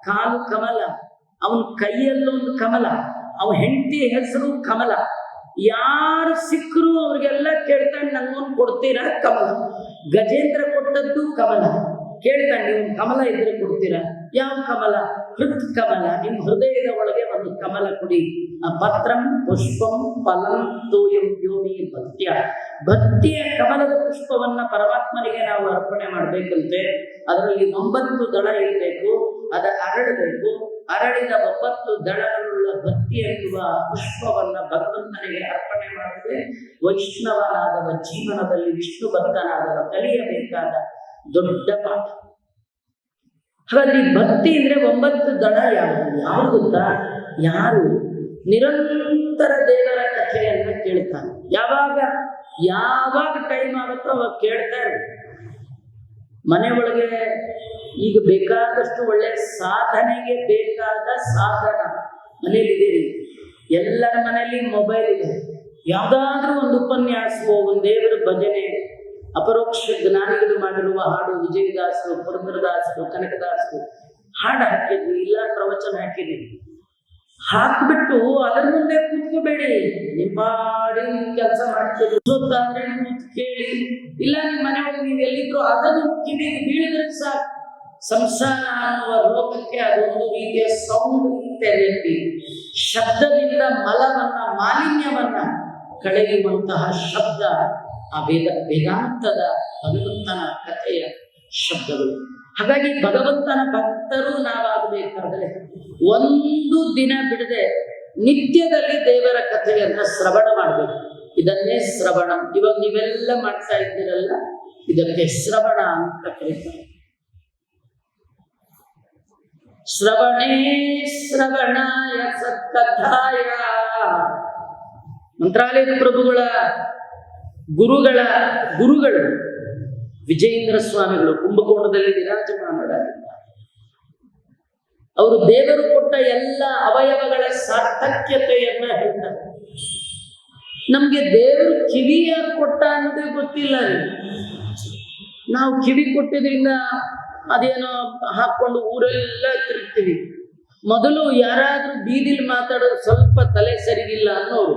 ಕಾಲು ಕಮಲ, ಅವನ ಕೈಯಲ್ಲೊಂದು ಕಮಲ, ಅವನ ಹೆಂಡತಿ ಹೆಸರು ಕಮಲ. ಯಾರು ಸಿಕ್ಕರು ಅವ್ರಿಗೆಲ್ಲ ಕೇಳ್ತಾನೆ ನಂಗೊಂದು ಕೊಡ್ತೀರಾ ಕಮಲ. ಗಜೇಂದ್ರ ಕೊಟ್ಟದ್ದು ಕಮಲ. ಕೇಳ್ತಾನೆ ನೀವು ಕಮಲ ಇದ್ರೆ ಕೊಡ್ತೀರಾ? ಯಾವ ಕಮಲ? ಹೃತ್ ಕಮಲ. ನಿಮ್ಮ ಹೃದಯದ ಒಳಗೆ ಒಂದು ಕಮಲ ಕೊಡಿ. ಪತ್ರಂ ಪುಷ್ಪಂ ಫಲಂ ತೋಯಂ ಯೋನಿ ಭಕ್ತ್ಯ. ಭಕ್ತಿಯ ಕಮಲದ ಪುಷ್ಪವನ್ನ ಪರಮಾತ್ಮನಿಗೆ ನಾವು ಅರ್ಪಣೆ ಮಾಡ್ಬೇಕಂತೆ. ಅದರಲ್ಲಿ 9 ದಳ ಇರಬೇಕು, ಅದು ಅರಳಬೇಕು. ಅರಳಿದ 9 ದಳಗಳುಳ್ಳ ಭಕ್ತಿ ಎನ್ನುವ ಪುಷ್ಪವನ್ನ ಭಗವಂತನಿಗೆ ಅರ್ಪಣೆ ಮಾಡಿದ್ರೆ ವೈಷ್ಣವನಾದವ ಜೀವನದಲ್ಲಿ ವಿಷ್ಣು ಭಕ್ತನಾದವ ಕಲಿಯಬೇಕಾದ ದೊಡ್ಡ ಪಾಠ. ಹಾಗಾದ್ರೆ ಈ ಭಕ್ತಿ ಅಂದ್ರೆ 9 ದಳ ಯಾವುದು ಗೊತ್ತಾ? ಯಾರು ನಿರಂತರ ದೇವರ ಕಥೆಯನ್ನ ಕೇಳ್ತಾನೆ, ಯಾವಾಗ ಟೈಮ್ ಆಗುತ್ತೋ ಅವಾಗ ಕೇಳ್ತಾ ಇರ್ಬೇಕು. ಮನೆ ಒಳಗೆ ಈಗ ಬೇಕಾದಷ್ಟು ಒಳ್ಳೆ ಸಾಧನೆಗೆ ಬೇಕಾದ ಸಾಧನ ಮನೇಲಿದ್ದೀರಿ. ಎಲ್ಲರ ಮನೆಯಲ್ಲಿ ಮೊಬೈಲ್ ಇದೆ. ಯಾವುದಾದ್ರೂ ಒಂದು ಉಪನ್ಯಾಸವೋ, ಒಂದು ದೇವರ ಭಜನೆ, ಅಪರೋಕ್ಷ ಜ್ಞಾನಿಗಳು ಮಾಡಿರುವ ಹಾಡು, ವಿಜಯದಾಸರು, ಪುರಂದರದಾಸರು, ಕನಕದಾಸರು ಹಾಡು ಹಾಕಿದ್ವಿ, ಇಲ್ಲ ಪ್ರವಚನ ಹಾಕಿದ್ವಿ. ಹಾಕ್ಬಿಟ್ಟು ಅದರ ಮುಂದೆ ಕೂತ್ಕೋಬೇಡಿ. ನಿಂಪಾಡಿ ಕೆಲಸ ಮಾಡ್ತೀವಿ, ಗೊತ್ತಾದ್ರೆ ಕೂತ್ ಕೇಳಿ. ಇಲ್ಲ ನಿಮ್ಮ ಮನೆ ಒಳಗೆ ನೀವು ಎಲ್ಲಿದ್ರು ಅದನ್ನು ಕಿವಿಗೆ ಬೀಳಿದ್ರೆ ಸಾಕು. ಸಂಸಾರ ಅನ್ನುವ ರೋಗಕ್ಕೆ ಅದೊಂದು ರೀತಿಯ ಸೌಂಡ್ ಥೆರಪಿ. ಶಬ್ದದಿಂದ ಮಲವನ್ನ, ಮಾಲಿನ್ಯವನ್ನ ಕಳೆಯುವಂತಹ ಶಬ್ದ ಆ ವೇದಾಂತದ ಭಗವಂತನ ಕಥೆಯ ಶಬ್ದಗಳು. ಹಾಗಾಗಿ ಭಗವಂತನ ಭಕ್ತರು ನಾವಾಗಬೇಕಾದ್ರೆ ಒಂದು ದಿನ ಬಿಡದೆ ನಿತ್ಯದಲ್ಲಿ ದೇವರ ಕಥೆಯನ್ನ ಶ್ರವಣ ಮಾಡಬೇಕು. ಇದನ್ನೇ ಶ್ರವಣ. ಇವಾಗ ನೀವೆಲ್ಲ ಮಾಡ್ತಾ ಇದ್ದೀರಲ್ಲ, ಇದಕ್ಕೆ ಶ್ರವಣ ಅಂತ ಕರೀತಾರೆ. ಶ್ರವಣೇ ಶ್ರವಣಾಯ ಸತ್ಕಥಾಯ. ಮಂತ್ರಾಲಯ ಪ್ರಭುಗಳ ಗುರುಗಳು ವಿಜಯೇಂದ್ರ ಸ್ವಾಮಿಗಳು ಕುಂಭಕೋಣದಲ್ಲಿ ವಿರಾಜಮಾನರಾಗಿದ್ದಾರೆ. ಅವರು ದೇವರು ಕೊಟ್ಟ ಎಲ್ಲ ಅವಯವಗಳ ಸಾರ್ಥಕ್ಯತೆಯನ್ನ ಹೇಳ್ತಾರೆ. ನಮ್ಗೆ ದೇವರು ಕಿವಿಯ ಕೊಟ್ಟ ಅನ್ನೋದೇ ಗೊತ್ತಿಲ್ಲ ರೀ. ನಾವು ಕಿವಿ ಕೊಟ್ಟಿದ್ರಿಂದ ಅದೇನೋ ಹಾಕೊಂಡು ಊರೆಲ್ಲ ತಿರುಗ್ತೀವಿ. ಮೊದಲು ಯಾರಾದ್ರೂ ಬೀದಿಲಿ ಮಾತಾಡೋದು ಸ್ವಲ್ಪ ತಲೆ ಸರಿಗಿಲ್ಲ ಅನ್ನೋರು,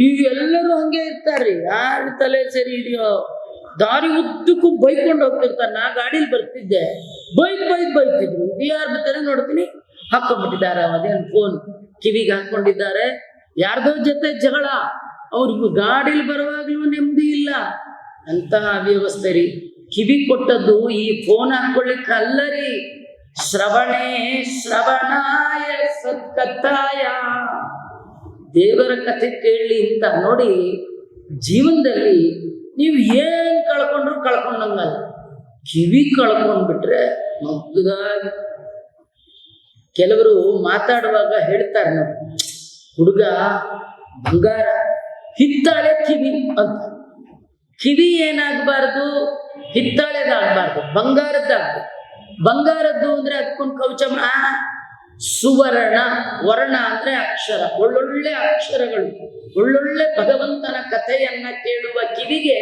ಈಗ ಎಲ್ಲರೂ ಹಂಗೆ ಇರ್ತಾರ್ರಿ. ಯಾರು ತಲೆ ಸರಿ ಇದೆಯೋ ದಾರಿ ಉದ್ದಕ್ಕೂ ಬೈಕೊಂಡು ಹೋಗ್ತಿರ್ತಾರೆ. ನಾ ಗಾಡಿಲಿ ಬರ್ತಿದ್ದೆ, ಬೈತಿದ್ರು. ಯಾರು ಬರ್ತಾರೆ ನೋಡ್ತೀನಿ, ಹಾಕೊಂಡ್ಬಿಟ್ಟಿದ್ದಾರೆ ಅದೇನು ಫೋನ್ ಕಿವಿಗೆ ಹಾಕೊಂಡಿದ್ದಾರೆ. ಯಾರ್ದೋ ಜೊತೆ ಜಗಳ, ಅವ್ರಿಗೂ ಗಾಡಿಲಿ ಬರುವಾಗ್ಲೂ ನೆಮ್ಮದಿ ಇಲ್ಲ. ಅಂತಹ ವ್ಯವಸ್ಥೆ ರೀ. ಕಿವಿ ಕೊಟ್ಟದ್ದು ಈ ಫೋನ್ ಹಾಕೊಳ್ಳಿಕ್ಕೆ ಅಲ್ಲರಿ. ಶ್ರವಣೇ ಶ್ರವಣಾಯ ಸತ್ಕಥಾಯ. ದೇವರ ಕಥೆ ಕೇಳಲಿ ಅಂತ ನೋಡಿ. ಜೀವನದಲ್ಲಿ ನೀವು ಏನ್ ಕಳ್ಕೊಂಡ್ರು ಕಳ್ಕೊಂಡಂಗಲ್ಲ. ಕಿವಿ ಕಳ್ಕೊಂಡ್ಬಿಟ್ರೆ ಮುಗ್ದಾಗಿ. ಕೆಲವರು ಮಾತಾಡುವಾಗ ಹೇಳ್ತಾರೆ, ನಾವು ಹುಡುಗ ಬಂಗಾರ, ಹಿತ್ತಾಳೆ ಕಿವಿ ಅಂತ. ಕಿವಿ ಏನಾಗಬಾರ್ದು, ಹಿತ್ತಾಳೆದಾಗಬಾರ್ದು, ಬಂಗಾರದ್ದಾಗಬೇಕು. ಬಂಗಾರದ್ದು ಅಂದ್ರೆ ಅದಕ್ಕೊಂದು ಕವಚ. ಸುವರ್ಣ, ವರ್ಣ ಅಂದ್ರೆ ಅಕ್ಷರ, ಒಳ್ಳೊಳ್ಳೆ ಅಕ್ಷರಗಳು, ಒಳ್ಳೊಳ್ಳೆ ಭಗವಂತನ ಕಥೆಯನ್ನ ಕೇಳುವ ಕಿವಿಗೆ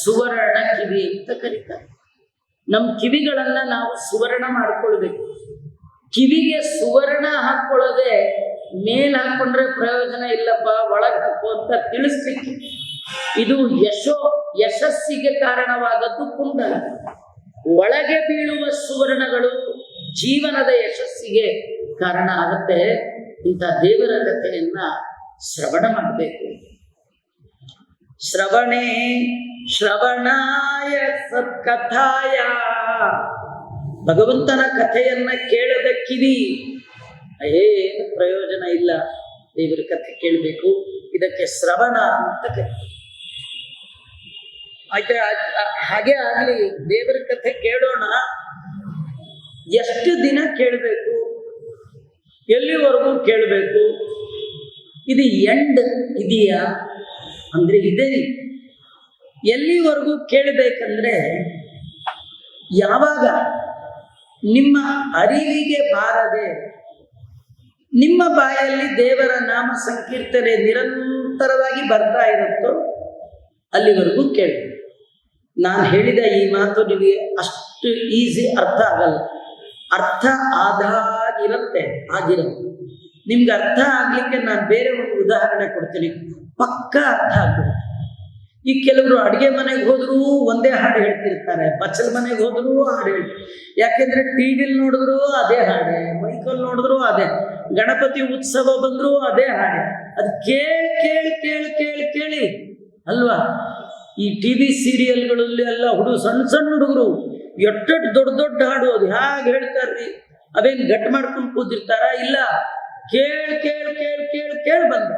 ಸುವರ್ಣ ಕಿವಿ ಅಂತ ಕರೀತಾರೆ. ನಮ್ಮ ಕಿವಿಗಳನ್ನ ನಾವು ಸುವರ್ಣ ಮಾಡ್ಕೊಳ್ಬೇಕು. ಕಿವಿಗೆ ಸುವರ್ಣ ಹಾಕೊಳ್ಳೋದೆ ಮೇಲ್ ಹಾಕೊಂಡ್ರೆ ಪ್ರಯೋಜನ ಇಲ್ಲಪ್ಪ, ಒಳಗೆ ಹಾಕು ಅಂತ ತಿಳಿಸ್ಲಿಕ್ಕೆ. ಇದು ಯಶಸ್ಸಿಗೆ ಕಾರಣವಾದದ್ದು ಕುಂಡಲ. ಒಳಗೆ ಬೀಳುವ ಸುವರ್ಣಗಳು ಜೀವನದ ಯಶಸ್ಸಿಗೆ ಕಾರಣ ಆಗುತ್ತೆ. ಇಂಥ ದೇವರ ಕಥೆಯನ್ನ ಶ್ರವಣ ಮಾಡಬೇಕು. ಶ್ರವಣೇ ಶ್ರವಣಾಯ ಸತ್ಕಥಾಯ. ಭಗವಂತನ ಕಥೆಯನ್ನ ಕೇಳದ ಕಿವಿ ಏನು ಪ್ರಯೋಜನ ಇಲ್ಲ. ದೇವರ ಕಥೆ ಕೇಳಬೇಕು. ಇದಕ್ಕೆ ಶ್ರವಣ ಅಂತ ಕರೀತಾರೆ. ಆಯ್ತಾ? ಹಾಗೆ ಆಗ್ಲಿ, ದೇವರ ಕಥೆ ಕೇಳೋಣ. ಎಷ್ಟು ದಿನ ಕೇಳಬೇಕು, ಎಲ್ಲಿವರೆಗೂ ಕೇಳಬೇಕು, ಇದು ಎಂಡ್ ಇದೆಯಾ ಅಂದ್ರೆ ಇದೆ. ಎಲ್ಲಿವರೆಗೂ ಕೇಳಬೇಕಂದ್ರೆ, ಯಾವಾಗ ನಿಮ್ಮ ಅರಿವಿಗೆ ಬಾರದೆ ನಿಮ್ಮ ಬಾಯಲ್ಲಿ ದೇವರ ನಾಮ ಸಂಕೀರ್ತನೆ ನಿರಂತರವಾಗಿ ಬರ್ತಾ ಇರುತ್ತೋ ಅಲ್ಲಿವರೆಗೂ ಕೇಳಿ. ನಾನು ಹೇಳಿದ ಈ ಮಾತು ನಿಮಗೆ ಅಷ್ಟು ಈಸಿ ಅರ್ಥ ಆಗಲ್ಲ. ಅರ್ಥ ಆಗಿರುತ್ತೆ. ನಿಮ್ಗೆ ಅರ್ಥ ಆಗ್ಲಿಕ್ಕೆ ನಾನು ಬೇರೆ ಒಂದು ಉದಾಹರಣೆ ಕೊಡ್ತೀನಿ. ಪಕ್ಕ ಅರ್ಥ ಆಗ್ಬಿಡುತ್ತೆ. ಈ ಕೆಲವರು ಅಡುಗೆ ಮನೆಗೆ ಹೋದ್ರು ಒಂದೇ ಹಾಡು ಹೇಳ್ತಿರ್ತಾರೆ, ಬಚ್ಚಲ್ ಮನೆಗೆ ಹೋದ್ರು ಹಾಡು ಹೇಳ್ತಾರೆ. ಯಾಕೆಂದ್ರೆ ಟಿವಿಲಿ ನೋಡಿದ್ರು ಅದೇ ಹಾಡೆ, ಮೈಕಲ್ಲಿ ನೋಡಿದ್ರು ಅದೇ, ಗಣಪತಿ ಉತ್ಸವ ಬಂದ್ರು ಅದೇ ಹಾಡೆ. ಅದು ಕೇಳಿ ಕೇಳಿ ಕೇಳಿ ಕೇಳಿ ಕೇಳಿ ಅಲ್ವಾ. ಈ ಟಿವಿ ಸೀರಿಯಲ್ಗಳಲ್ಲಿ ಎಲ್ಲ ಸಣ್ಣ ಸಣ್ಣ ಹುಡುಗರು ಎಷ್ಟೆಷ್ಟು ದೊಡ್ಡ ದೊಡ್ಡ ಹಾಡು ಅದು ಹೇಗೆ ಹೇಳ್ತಾರ್ರಿ, ಅವೇನು ಗಟ್ಟು ಮಾಡ್ಕೊಂಡು ಕೂತಿರ್ತಾರ? ಇಲ್ಲ, ಕೇಳಿ ಕೇಳಿ ಕೇಳಿ ಕೇಳಿ ಕೇಳಿ ಬಂದ.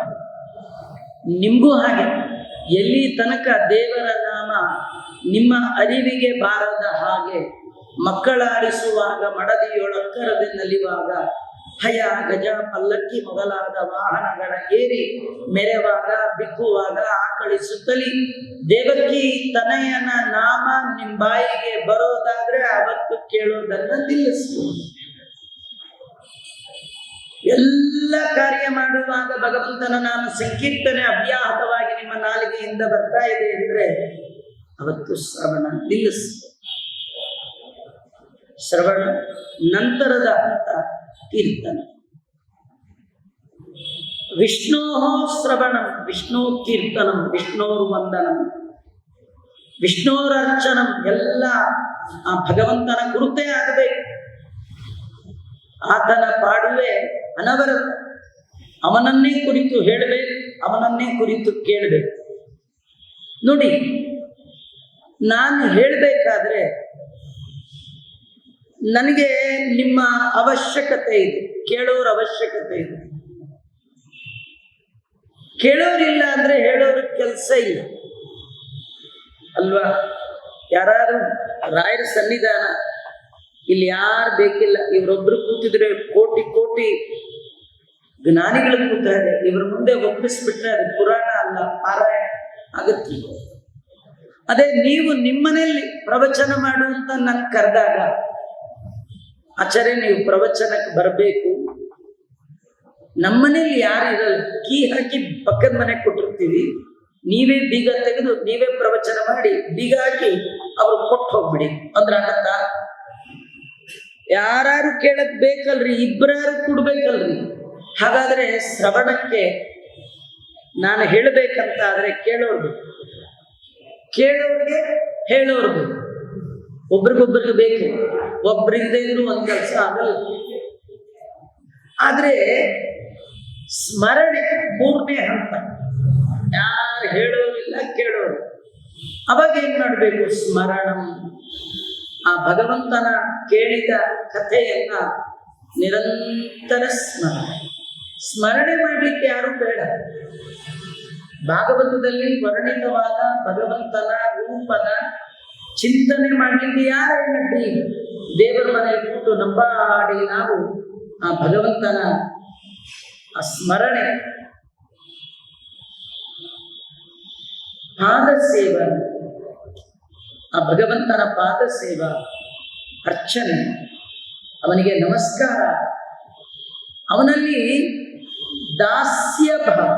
ನಿಮಗೂ ಹಾಗೆ ಎಲ್ಲಿ ತನಕ ದೇವರ ನಾಮ ನಿಮ್ಮ ಅರಿವಿಗೆ ಬಾರದ ಹಾಗೆ ಮಕ್ಕಳಾಡಿಸುವಾಗ ಮಡದಿಯೊಳಕ್ಕರದೆ ನಲಿವಾಗ ಹಯ ಗಜ ಪಲ್ಲಕ್ಕಿ ಮೊದಲಾದ ವಾಹನಗಳ ಏರಿ ಮೆರೆವಾಗ ಬಿಕ್ಕುವಾಗ ಆಕಳಿಸುತ್ತಲಿ ದೇವಕಿ ತನಯನ ನಾಮ ನಿಮ್ಮ ಬಾಯಿಗೆ ಬರೋದಾದ್ರೆ ಅವತ್ತು ಕೇಳೋದನ್ನ ನಿಲ್ಲಿಸು. ಎಲ್ಲ ಕಾರ್ಯ ಮಾಡುವಾಗ ಭಗವಂತನ ನಾಮ ಸಂಕೀರ್ತನೆ ಅವ್ಯಾಹತವಾಗಿ ನಿಮ್ಮ ನಾಲಿಗೆಯಿಂದ ಬರ್ತಾ ಇದೆ ಅಂದ್ರೆ ಅವತ್ತು ಶ್ರವಣ ನಿಲ್ಲಿಸು. ಶ್ರವಣ ನಂತರದ ಹಂತ ಕೀರ್ತನ. ವಿಷ್ಣೋ ಶ್ರವಣಂ, ವಿಷ್ಣು ಕೀರ್ತನಂ, ವಿಷ್ಣೋರ್ ವಂದನಂ, ವಿಷ್ಣೋರರ್ಚನಂ. ಎಲ್ಲ ಆ ಭಗವಂತನ ಗುರುತೇ ಆಗಬೇಕು. ಆತನ ಪಾಡುವೆ ಅನವರತ, ಅವನನ್ನೇ ಕುರಿತು ಹೇಳಬೇಕು, ಅವನನ್ನೇ ಕುರಿತು ಕೇಳಬೇಕು. ನೋಡಿ, ನಾನು ಹೇಳಬೇಕಾದ್ರೆ ನನಗೆ ನಿಮ್ಮ ಅವಶ್ಯಕತೆ ಇದೆ, ಕೇಳೋರ ಅವಶ್ಯಕತೆ ಇದೆ. ಕೇಳೋರಿಲ್ಲ ಅಂದ್ರೆ ಹೇಳೋರ ಕೆಲಸ ಇಲ್ಲ ಅಲ್ವಾ. ಯಾರಾದ್ರೂ ರಾಯರ ಸನ್ನಿಧಾನ ಇಲ್ಲಿ ಯಾರು ಬೇಕಿಲ್ಲ, ಇವರೊಬ್ರು ಕೂತಿದ್ರೆ ಕೋಟಿ ಕೋಟಿ ಜ್ಞಾನಿಗಳು ಕೂತಾರೆ, ಇವ್ರ ಮುಂದೆ ಒಪ್ಪಿಸ್ಬಿಟ್ರೆ ಅದು ಪುರಾಣ ಅಲ್ಲ, ಪಾರಾಯಣ ಆಗುತ್ತೆ. ಅದೇ ನೀವು ನಿಮ್ಮನೇಲಿ ಪ್ರವಚನ ಮಾಡುವಂತ ನನ್ ಕರೆದಾಗ, ಆಚಾರ್ಯ ನೀವು ಪ್ರವಚನಕ್ಕೆ ಬರಬೇಕು, ನಮ್ಮನೇಲಿ ಯಾರು ಇರಲ್ಲ, ಕೀ ಹಾಕಿ ಪಕ್ಕದ ಮನೆಗೆ ಕೊಟ್ಟಿರ್ತೀವಿ, ನೀವೇ ಬೀಗ ತೆಗೆದು ನೀವೇ ಪ್ರವಚನ ಮಾಡಿ ಬೀಗ ಹಾಕಿ ಅವ್ರು ಕೊಟ್ಟು ಹೋಗ್ಬಿಡಿ ಅಂದ್ರೆ ಆಗತ್ತ? ಯಾರು ಕೇಳಕ್ ಬೇಕಲ್ರಿ, ಇಬ್ಬರಾರು ಕೊಡ್ಬೇಕಲ್ರಿ. ಹಾಗಾದ್ರೆ ಶ್ರವಣಕ್ಕೆ ನಾನು ಹೇಳಬೇಕಂತ ಆದ್ರೆ ಕೇಳೋರ್ದು, ಕೇಳೋರ್ಗೆ ಹೇಳೋರ್ದು, ಒಬ್ರಿಗೊಬ್ರಿಗೆ ಬೇಕು. ಒಬ್ರಿಂದ ಇದ್ರು ಒಂದ್ ಕೆಲಸ ಆಗಲ್ಲ. ಆದ್ರೆ ಸ್ಮರಣೆ ಮೂರನೇ ಹಂತ. ಯಾರು ಹೇಳೋರಿಲ್ಲ, ಕೇಳೋರು. ಅವಾಗ ಏನ್ ಮಾಡ್ಬೇಕು? ಸ್ಮರಣಂ. ಆ ಭಗವಂತನ ಕೇಳಿದ ಕಥೆಯನ್ನ ನಿರಂತರ ಸ್ಮರಣೆ ಮಾಡ್ಲಿಕ್ಕೆ ಯಾರು ಬೇಡ. ಭಾಗವತದಲ್ಲಿ ವರ್ಣಿತವಾದ ಭಗವಂತನ ರೂಪದ ಚಿಂತನೆ ಮಾಡ್ಲಿಕ್ಕೆ ಯಾರು ನಡ್ಡಿ ದೇವರ ಮನೆಯಲ್ಲಿ ಕೂತು ನಂಬಾಡಿ ನಾವು ಆ ಭಗವಂತನ ಆ ಸ್ಮರಣೆ, ಪಾದ ಸೇವಾ, ಆ ಭಗವಂತನ ಪಾದ ಸೇವಾ, ಅರ್ಚನೆ, ಅವನಿಗೆ ನಮಸ್ಕಾರ, ಅವನಲ್ಲಿ ದಾಸ್ಯ ಭಾವ.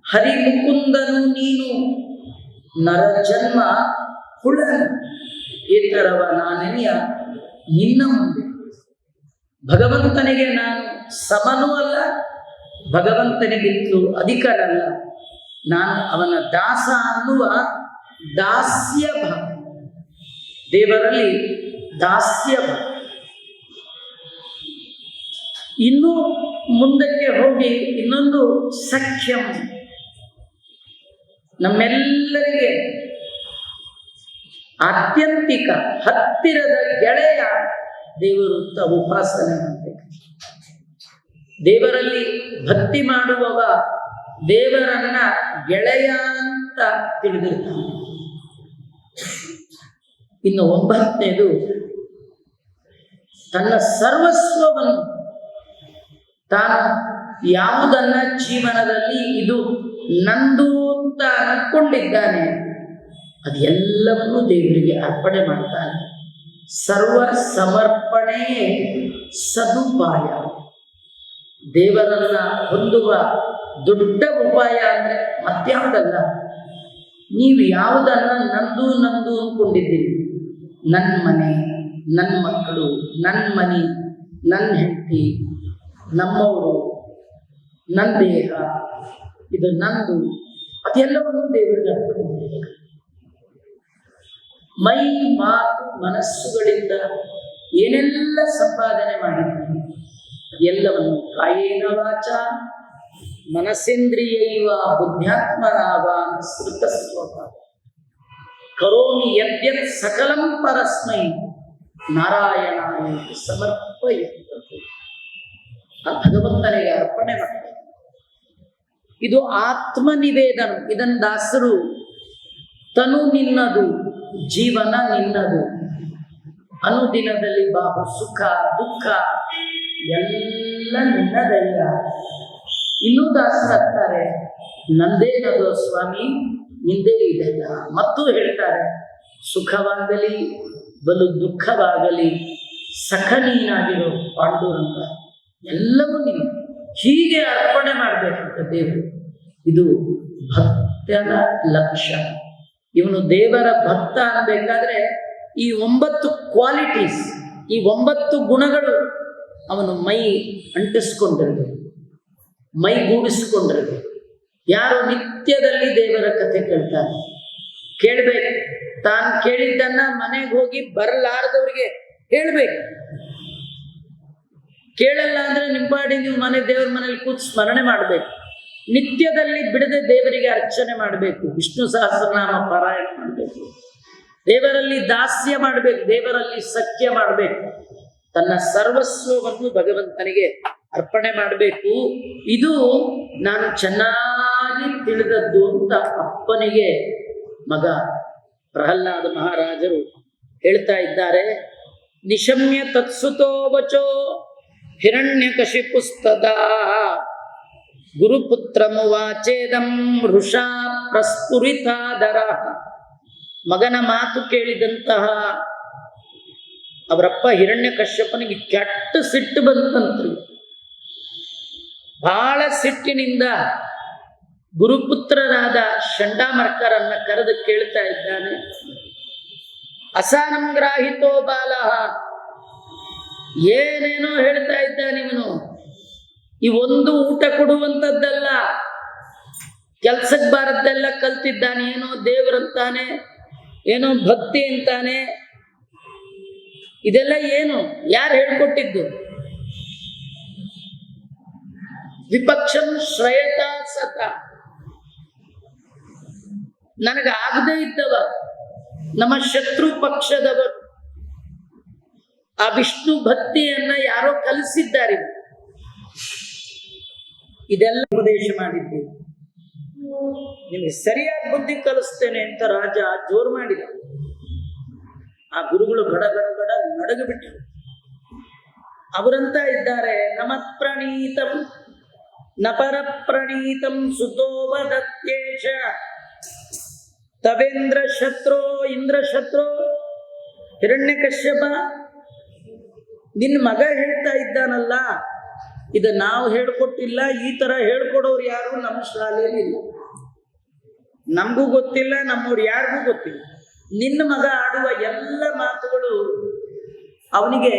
ಹರಿಮುಕುಂದನು ನೀನು ನರಜನ್ಮ ಹುಳ ಏತರವ ನಾನೆಯ ನಿನ್ನ ಮುಂದೆ. ಭಗವಂತನಿಗೆ ನಾನು ಸಮನೂ ಅಲ್ಲ, ಭಗವಂತನಿಗಿಂತಲೂ ಅಧಿಕನಲ್ಲ, ನಾನು ಅವನ ದಾಸ ಅನ್ನುವ ದಾಸ್ಯ ಭಾವ. ದೇವರಲ್ಲಿ ದಾಸ್ಯ ಭಾವ. ಇನ್ನೂ ಮುಂದಕ್ಕೆ ಹೋಗಿ ಇನ್ನೊಂದು ಸಖ್ಯಂ. ನಮ್ಮೆಲ್ಲರಿಗೆ ಆತ್ಯಂತಿಕ ಹತ್ತಿರದ ಗೆಳೆಯ ದೇವರು ಅಂತ ಉಪಾಸನೆ ಮಾಡಬೇಕು. ದೇವರಲ್ಲಿ ಭಕ್ತಿ ಮಾಡುವವ ದೇವರನ್ನ ಗೆಳೆಯ ಅಂತ ತಿಳಿದಿರ್ತಾನೆ. ಇನ್ನು 9ನೇದು, ತನ್ನ ಸರ್ವಸ್ವವನ್ನು ತಾನು ಯಾವುದನ್ನ ಜೀವನದಲ್ಲಿ ಇದು ನಂದು ಅಂತ ಅನ್ಕೊಂಡಿದ್ದಾನೆ ಅದೆಲ್ಲವನ್ನೂ ದೇವರಿಗೆ ಅರ್ಪಣೆ ಮಾಡ್ತಾನೆ. ಸರ್ವ ಸಮರ್ಪಣೆಯೇ ಸದುಪಾಯ. ದೇವರನ್ನ ಹೊಂದುವ ದೊಡ್ಡ ಉಪಾಯ ಅಂದ್ರೆ ಮತ್ಯಾವುದಲ್ಲ. ನೀವು ಯಾವುದನ್ನ ನಂದು ನಂದು ಅಂದ್ಕೊಂಡಿದ್ದೀರಿ, ನನ್ನ ಮನೆ, ನನ್ನ ಮಕ್ಕಳು, ನನ್ನ ಮನೆ, ನನ್ನ ಹೆಂಡತಿ, ನಮ್ಮವರು, ನನ್ನ ದೇಹ, ಇದು ನಂದು ಅದೆಲ್ಲವನ್ನು ದೇವರಿಗೆ ಅರ್ಪಣೆ ಮಾಡಬೇಕು. ಮೈ ಮಾತು ಮನಸ್ಸುಗಳಿಂದ ಏನೆಲ್ಲ ಸಂಪಾದನೆ ಮಾಡಿದ್ದಾನೆ ಎಲ್ಲವನ್ನು ಕಾಯೇನ ವಾಚ ಮನಸ್ಸೇಂದ್ರಿಯೈವ ಬುದ್ಧ್ಯಾತ್ಮನಾವ ಸ್ಮೃತಸ್ವಭಾವ ಕರೋಮಿ ಯದ್ಯತ್ ಸಕಲಂ ಪರಸ್ಮೈ ನಾರಾಯಣಾಯ ಸಮರ್ಪಯಿಸುತ್ತದೆ. ಆ ಭಗವಂತನಿಗೆ ಅರ್ಪಣೆ ಮಾಡ್ತಾರೆ. ಇದು ಆತ್ಮನಿವೇದನ. ಇದನ್ನು ದಾಸರು ತನು ನಿನ್ನದು ಜೀವನ ನಿನ್ನದು, ಅನುದಿನದಲ್ಲಿ ಬಾಬು ಸುಖ ದುಃಖ ಎಲ್ಲ ನಿನ್ನದಯ್ಯ. ಇನ್ನೂ ದಾಸರು ಅಂತಾರೆ ನಂದೇನದು ಸ್ವಾಮಿ ನಿಂದೇ ಇದೆಲ್ಲ. ಮತ್ತು ಹೇಳ್ತಾರೆ ಸುಖವಾಗಲಿ ಬಲು ದುಃಖವಾಗಲಿ ಸಖ ನೀನಾಗಿರೋ ಪಾಂಡುರಂಗ ಎಲ್ಲವೂ ನೀನು. ಹೀಗೆ ಅರ್ಪಣೆ ಮಾಡಬೇಕಂತ ದೇವರು. ಇದು ಭಕ್ತನ ಲಕ್ಷಣ. ಇವನು ದೇವರ ಭಕ್ತ ಅನ್ನಬೇಕಾದ್ರೆ ಈ 9 ಕ್ವಾಲಿಟೀಸ್, ಈ 9 ಗುಣಗಳು ಅವನು ಮೈ ಅಂಟಿಸ್ಕೊಂಡಿರಬೇಕು, ಮೈಗೂಡಿಸ್ಕೊಂಡಿರಬೇಕು. ಯಾರು ನಿತ್ಯದಲ್ಲಿ ದೇವರ ಕಥೆ ಕೇಳ್ತಾರೆ, ಕೇಳಬೇಕು. ತಾನು ಕೇಳಿದ್ದನ್ನ ಮನೆಗೆ ಹೋಗಿ ಬರಲಾರದವ್ರಿಗೆ ಹೇಳ್ಬೇಕು. ಕೇಳಲ್ಲ ಅಂದ್ರೆ ನಿಂಪಾಡಿ ನೀವು ದೇವ್ರ ಮನೇಲಿ ಕೂತು ಸ್ಮರಣೆ ಮಾಡಬೇಕು. ನಿತ್ಯದಲ್ಲಿ ಬಿಡದೆ ದೇವರಿಗೆ ಅರ್ಚನೆ ಮಾಡಬೇಕು. ವಿಷ್ಣು ಸಹಸ್ರನಾಮ ಪಾರಾಯಣ ಮಾಡಬೇಕು. ದೇವರಲ್ಲಿ ದಾಸ್ಯ ಮಾಡಬೇಕು, ದೇವರಲ್ಲಿ ಸಖ್ಯ ಮಾಡಬೇಕು. ತನ್ನ ಸರ್ವಸ್ವವನ್ನು ಭಗವಂತನಿಗೆ ಅರ್ಪಣೆ ಮಾಡಬೇಕು. ಇದು ನಾನು ಚೆನ್ನಾಗಿ ತಿಳಿದದ್ದು ಅಂತ ಅಪ್ಪನಿಗೆ ಮಗ ಪ್ರಹ್ಲಾದ ಮಹಾರಾಜರು ಹೇಳ್ತಾ ಇದ್ದಾರೆ. ನಿಶಮ್ಯ ತತ್ಸುತೋ ವಚೋ ಹಿರಣ್ಯಕಶಿಪುಸ್ತದಾ ಗುರುಪುತ್ರಮುವಾಚೇದಂ ವೃಷಾ ಪ್ರಸ್ಫುರಿತಾದರ. ಮಗನ ಮಾತು ಕೇಳಿದಂತಹ ಅವರಪ್ಪ ಹಿರಣ್ಯಕಶ್ಯಪನಿಗೆ ಕೆಟ್ಟ ಸಿಟ್ಟು ಬಂತಂತ್ರಿ. ಬಹಳ ಸಿಟ್ಟಿನಿಂದ ಗುರುಪುತ್ರರಾದ ಷಂಡಾಮರ್ಕರನ್ನ ಕರೆದು ಕೇಳ್ತಾ ಇದ್ದಾನೆ. ಅಸಾನಂ ಗ್ರಾಹಿತೋ ಬಾಲಃ, ಏನೇನೋ ಹೇಳ್ತಾ ಇದ್ದಾನೆ ಇವನು. ಈ ಒಂದು ಊಟ ಕೊಡುವಂಥದ್ದಲ್ಲ, ಕೆಲ್ಸಕ್ಕೆ ಬಾರದ್ದೆಲ್ಲ ಕಲ್ತಿದ್ದಾನೆ. ಏನೋ ದೇವರಂತಾನೆ, ಏನೋ ಭಕ್ತಿ ಅಂತಾನೆ. ಇದೆಲ್ಲ ಏನು, ಯಾರು ಹೇಳ್ಕೊಟ್ಟಿದ್ದು? ವಿಪಕ್ಷಂ ಶ್ರಯತ ಸತ, ನನಗಾಗದೇ ಇದ್ದವ, ನಮ್ಮ ಶತ್ರು ಪಕ್ಷದವರು ಆ ವಿಷ್ಣು ಭಕ್ತಿಯನ್ನ ಯಾರೋ ಕಲಿಸಿದ್ದಾರೆ. ಇದೆಲ್ಲ ಉಪದೇಶ ಮಾಡಿದ್ದೆ. ನಿಮಗೆ ಸರಿಯಾದ ಬುದ್ಧಿ ಕಲಿಸ್ತೇನೆ ಅಂತ ರಾಜ ಜೋರು ಮಾಡಿದ. ಆ ಗುರುಗಳು ಗಡ ಗಡ ಗಡ ನಡಗು ಬಿಟ್ಟರು. ಅವರಂತ ಇದ್ದಾರೆ, ನಮತ್ಪ್ರಣೀತಂ ನಪರ ಪ್ರಣೀತಂ ಸುತೋವದತ್ಯೇಷ ತವೇಂದ್ರ ಶತ್ರೋ ಇಂದ್ರ ಶತ್ರೋ. ಹಿರಣ್ಯಕಶ್ಯಪ, ನಿನ್ನ ಮಗ ಹೇಳ್ತಾ ಇದ್ದಾನಲ್ಲ, ಇದು ನಾವು ಹೇಳ್ಕೊಟ್ಟಿಲ್ಲ. ಈ ತರ ಹೇಳ್ಕೊಡೋರು ಯಾರು ನಮ್ಮ ಶಾಲೆಯಲ್ಲಿ ಇಲ್ಲ, ನಮಗೂ ಗೊತ್ತಿಲ್ಲ, ನಮ್ಮವ್ರು ಯಾರಿಗೂ ಗೊತ್ತಿಲ್ಲ. ನಿನ್ನ ಮಗ ಆಡುವ ಎಲ್ಲ ಮಾತುಗಳು ಅವನಿಗೆ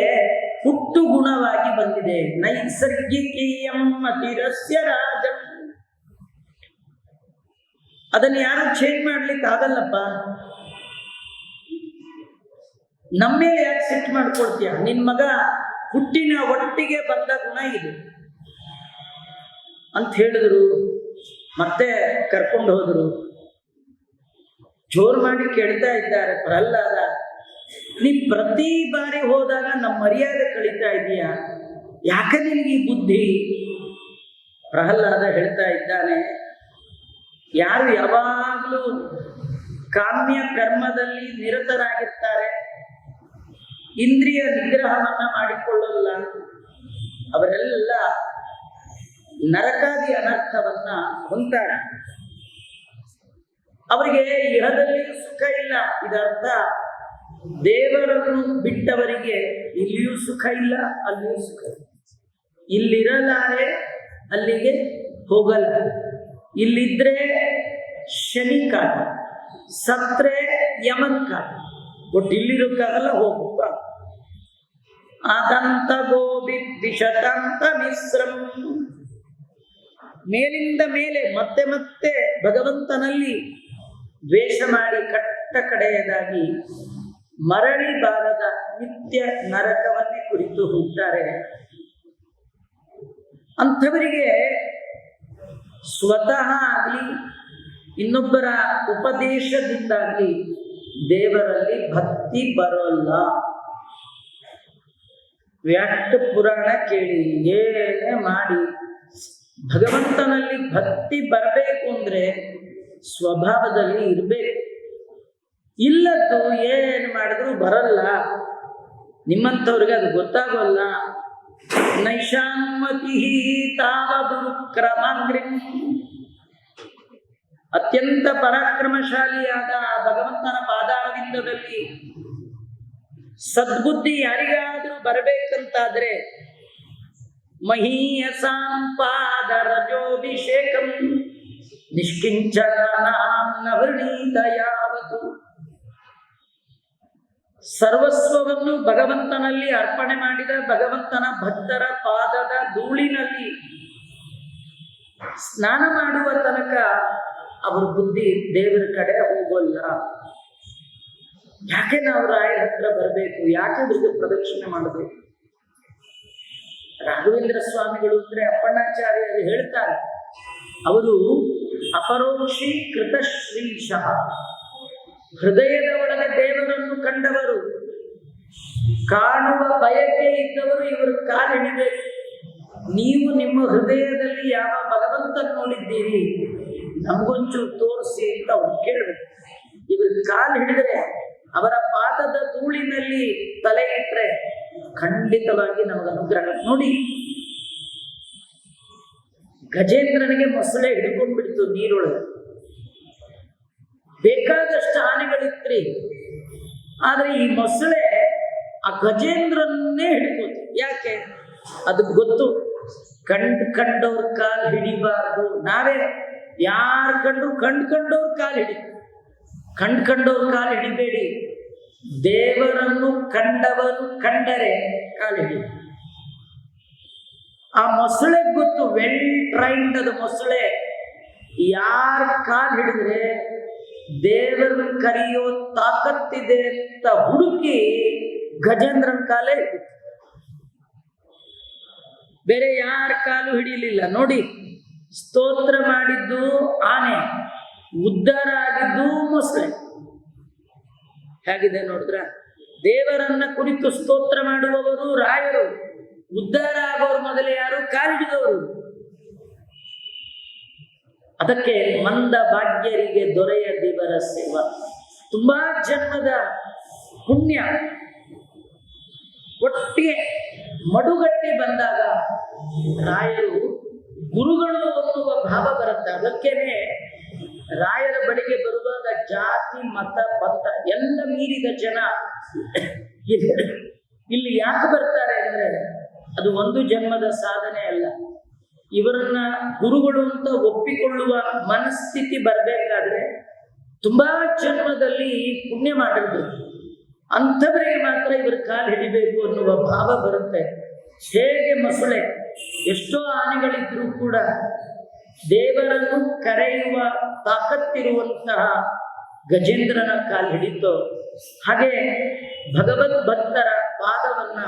ಹುಟ್ಟು ಗುಣವಾಗಿ ಬಂದಿದೆ. ನೈಸರ್ಗಿಕೀಯಂ ಅತಿರಸ್ಯ ರಾಜಂ. ಅದನ್ನು ಯಾರು ಚೇಂಜ್ ಮಾಡ್ಲಿಕ್ಕೆ ಆಗಲ್ಲಪ್ಪ. ನಮ್ಮೇ ಯಾಕೆ ಸಿಟ್ಟು ಮಾಡ್ಕೊಳ್ತೀಯ? ನಿನ್ ಮಗ ಹುಟ್ಟಿನ ಒಟ್ಟಿಗೆ ಬಂದ ಗುಣ ಇದು ಅಂತ ಹೇಳಿದ್ರು. ಮತ್ತೆ ಕರ್ಕೊಂಡು ಹೋದ್ರು. ಜೋರು ಮಾಡಿ ಕೇಳ್ತಾ ಇದ್ದಾರೆ, ಪ್ರಹ್ಲಾದ, ನೀ ಪ್ರತಿ ಬಾರಿ ಹೋದಾಗ ನಮ್ಮ ಮರ್ಯಾದೆ ಕಳೀತಾ ಇದೀಯಾ, ಯಾಕೆ ನಿನಗೆ ಈ ಬುದ್ಧಿ? ಪ್ರಹ್ಲಾದ ಹೇಳ್ತಾ ಇದ್ದಾನೆ, ಯಾರು ಯಾವಾಗಲೂ ಕಾಮ್ಯ ಕರ್ಮದಲ್ಲಿ ನಿರತರಾಗಿರ್ತಾರೆ, ಇಂದ್ರಿಯ ನಿಗ್ರಹವನ್ನ ಮಾಡಿಕೊಳ್ಳಲ್ಲ, ಅವರೆಲ್ಲ ನರಕಾದಿ ಅನರ್ಥವನ್ನ ಹೊಂತಾರೆ. ಅವರಿಗೆ ಇಹದಲ್ಲಿ ಸುಖ ಇಲ್ಲ. ಇದರ್ಥ ದೇವರನ್ನು ಬಿಟ್ಟವರಿಗೆ ಇಲ್ಲಿಯೂ ಸುಖ ಇಲ್ಲ, ಅಲ್ಲಿಯೂ ಸುಖ ಇಲ್ಲ. ಇಲ್ಲಿರಲಾರೆ, ಅಲ್ಲಿಗೆ ಹೋಗಲ್ಲ. ಇಲ್ಲಿದ್ರೆ ಶನಿ ಕಾಟ, ಸತ್ರೆ ಯಮನ್ ಕಾಟ. ಒಟ್ಟು ಇಲ್ಲಿರೋಕ್ಕಾಗಲ್ಲ, ಹೋಗುತ್ತ ಆದಂತ ಗೋಬಿ ವಿಷದಂತ ಮಿಶ್ರಂ. ಮೇಲಿಂದ ಮೇಲೆ ಮತ್ತೆ ಮತ್ತೆ ಭಗವಂತನಲ್ಲಿ ದ್ವೇಷ ಮಾಡಿ ಕಟ್ಟ ಕಡೆಯದಾಗಿ ಮರಳಿ ಬಾರದ ನಿತ್ಯ ನರಕವನ್ನೇ ಕುರಿತು ಹೋಗ್ತಾರೆ. ಅಂಥವರಿಗೆ ಸ್ವತಃ ಆಗಲಿ ಇನ್ನೊಬ್ಬರ ಉಪದೇಶದಿಂದಾಗಲಿ ದೇವರಲ್ಲಿ ಭಕ್ತಿ ಬರೋಲ್ಲ. ವ್ಯಾಟ್ಟ ಪುರಾಣ ಕೇಳಿ ಏನೇ ಮಾಡಿ ಭಗವಂತನಲ್ಲಿ ಭಕ್ತಿ ಬರಬೇಕು ಅಂದ್ರೆ ಸ್ವಭಾವದಲ್ಲಿ ಇರಬೇಕು. ಇಲ್ಲದ್ದು ಏನು ಮಾಡಿದ್ರು ಬರಲ್ಲ. ನಿಮ್ಮಂಥವ್ರಿಗೆ ಅದು ಗೊತ್ತಾಗೋಲ್ಲ. ನೈಷಾನ್ಮತಿ ತಾವದು ಕ್ರಮಾಂಗ್ರಿ, ಅತ್ಯಂತ ಪರಾಕ್ರಮಶಾಲಿಯಾದ ಭಗವಂತನ ಪಾದಾರವಿಂದದಲ್ಲಿ ಸದ್ಬುದ್ಧಿ ಯಾರಿಗಾದ್ರೂ ಬರಬೇಕಂತಾದ್ರೆ ಮಹೀಯಸಾಂ ಪಾದರಜೋಭಿಷೇಕಂ ನಿಷ್ಕಿಂಚನಾಂ ನವರ್ಣೀತ ಯಾವತು. ಸರ್ವಸ್ವವನ್ನು ಭಗವಂತನಲ್ಲಿ ಅರ್ಪಣೆ ಮಾಡಿದ ಭಗವಂತನ ಭಕ್ತರ ಪಾದದ ಧೂಳಿನಲ್ಲಿ ಸ್ನಾನ ಮಾಡುವ ತನಕ ಅವ್ರ ಬುದ್ಧಿ ದೇವರ ಕಡೆ ಹೋಗೋಲ್ಲ. ಯಾಕೆ ನಾವು ರಾಯರ ಹತ್ರ ಬರಬೇಕು? ಯಾಕೆ ಅವ್ರಿಗೆ ಪ್ರದಕ್ಷಿಣೆ ಮಾಡಬೇಕು? ರಾಘವೇಂದ್ರ ಸ್ವಾಮಿಗಳು ಅಂದ್ರೆ ಅಪ್ಪಣ್ಣಾಚಾರ್ಯರು ಹೇಳ್ತಾರೆ, ಅವರು ಅಪರೋಕ್ಷೀಕೃತ ಶ್ರೀಶಃ, ಹೃದಯದ ಒಳಗೆ ದೇವರನ್ನು ಕಂಡವರು, ಕಾಣುವ ಬಯಕೆ ಇದ್ದವರು ಇವರು ಕಾಲಿಡಬೇಕು. ನೀವು ನಿಮ್ಮ ಹೃದಯದಲ್ಲಿ ಯಾವ ಭಗವಂತನ ನೋಡಿದ್ದೀರಿ ನಮಗೊಂಚೂರು ತೋರಿಸಿ ಅಂತ ಅವ್ರು ಕೇಳಬೇಕು. ಇವರು ಕಾಲು ಹಿಡಿದ್ರೆ, ಅವರ ಪಾದದ ಧೂಳಿನಲ್ಲಿ ತಲೆ ಇಟ್ಟರೆ ಖಂಡಿತವಾಗಿ ನಮಗೆ ಅನುಗ್ರಹ. ನೋಡಿ, ಗಜೇಂದ್ರನಿಗೆ ಮೊಸಳೆ ಹಿಡ್ಕೊಂಡ್ಬಿಡ್ತು ನೀರೊಳಗೆ. ಬೇಕಾದಷ್ಟು ಆನೆಗಳಿತ್ರಿ, ಆದ್ರೆ ಈ ಮೊಸಳೆ ಆ ಗಜೇಂದ್ರನ್ನೇ ಹಿಡ್ಕೋತು. ಯಾಕೆ? ಅದು ಗೊತ್ತು, ಕಂಡವ್ರ ಕಾಲು ಹಿಡಿಬಾರ್ದು. ನಾವೇ ಯಾರು ಕಂಡವ್ರ ಕಾಲು ಹಿಡಿ, ಕಂಡವ್ರ ಕಾಲು ಹಿಡಿಬೇಡಿ. ದೇವರನ್ನು ಕಂಡವರು ಕಂಡರೆ ಕಾಲು ಹಿಡಿ. ಆ ಮೊಸಳೆ ಗೊತ್ತು, ವೆಲ್ ಟ್ರೈನ್ಡ್ ಅದು ಮೊಸಳೆ. ಯಾರ ಕಾಲು ಹಿಡಿದ್ರೆ ದೇವರನ್ನು ಕರೆಯೋ ತಾಕತ್ತಿದೆ ಅಂತ ಹುಡುಕಿ ಗಜೇಂದ್ರನ ಕಾಲೇ ಹಿಡಿತು. ಬೇರೆ ಯಾರ ಕಾಲು ಹಿಡಿಯಲಿಲ್ಲ. ನೋಡಿ, ಸ್ತೋತ್ರ ಮಾಡಿದ್ದು ಆನೆ, ಉದ್ಧಾರ ಆಗಿದ್ದು ಮೊಸಳೆ. ಹೇಗಿದೆ ನೋಡಿದ್ರ? ದೇವರನ್ನ ಕುರಿತು ಸ್ತೋತ್ರ ಮಾಡುವವರು ರಾಯರು, ಉದ್ಧಾರ ಆಗೋರು ಮೊದಲೇ ಯಾರು? ಕಾಲಿಡಿದವರು. ಅದಕ್ಕೆ ಮಂದ ಭಾಗ್ಯರಿಗೆ ದೊರೆಯ ದೇವರ ಸೇವಾ. ತುಂಬಾ ಜನ್ಮದ ಪುಣ್ಯ ಒಟ್ಟಿಗೆ ಮಡುಗಟ್ಟಿ ಬಂದಾಗ ರಾಯರು ಗುರುಗಳು ಅನ್ನುವ ಭಾವ ಬರುತ್ತೆ. ಅದಕ್ಕೇನೆ ರಾಯರ ಬಳಿಗೆ ಬರುವಾಗ ಜಾತಿ ಮತ ಪಂಥ ಎಲ್ಲ ಮೀರಿದ ಜನ ಇಲ್ಲಿ ಯಾಕೆ ಬರ್ತಾರೆ ಅಂದ್ರೆ ಅದು ಒಂದು ಜನ್ಮದ ಸಾಧನೆ ಅಲ್ಲ. ಇವರನ್ನ ಗುರುಗಳು ಅಂತ ಒಪ್ಪಿಕೊಳ್ಳುವ ಮನಸ್ಥಿತಿ ಬರಬೇಕಾದ್ರೆ ತುಂಬಾ ಜನ್ಮದಲ್ಲಿ ಪುಣ್ಯ ಮಾಡಿರ್ಬೇಕು. ಅಂಥವರಿಗೆ ಮಾತ್ರ ಇವರು ಕಾಲು ಹಿಡಿಬೇಕು ಅನ್ನುವ ಭಾವ ಬರುತ್ತೆ. ಹೇಗೆ ಮೊಸಳೆ ಎಷ್ಟೋ ಆನೆಗಳಿದ್ರೂ ಕೂಡ ದೇವರನ್ನು ಕರೆಯುವ ತಾಕತ್ತಿರುವಂತಹ ಗಜೇಂದ್ರನ ಕಾಲು ಹಿಡಿತೋ, ಹಾಗೆ ಭಗವದ್ ಭಕ್ತರ ಪಾದವನ್ನ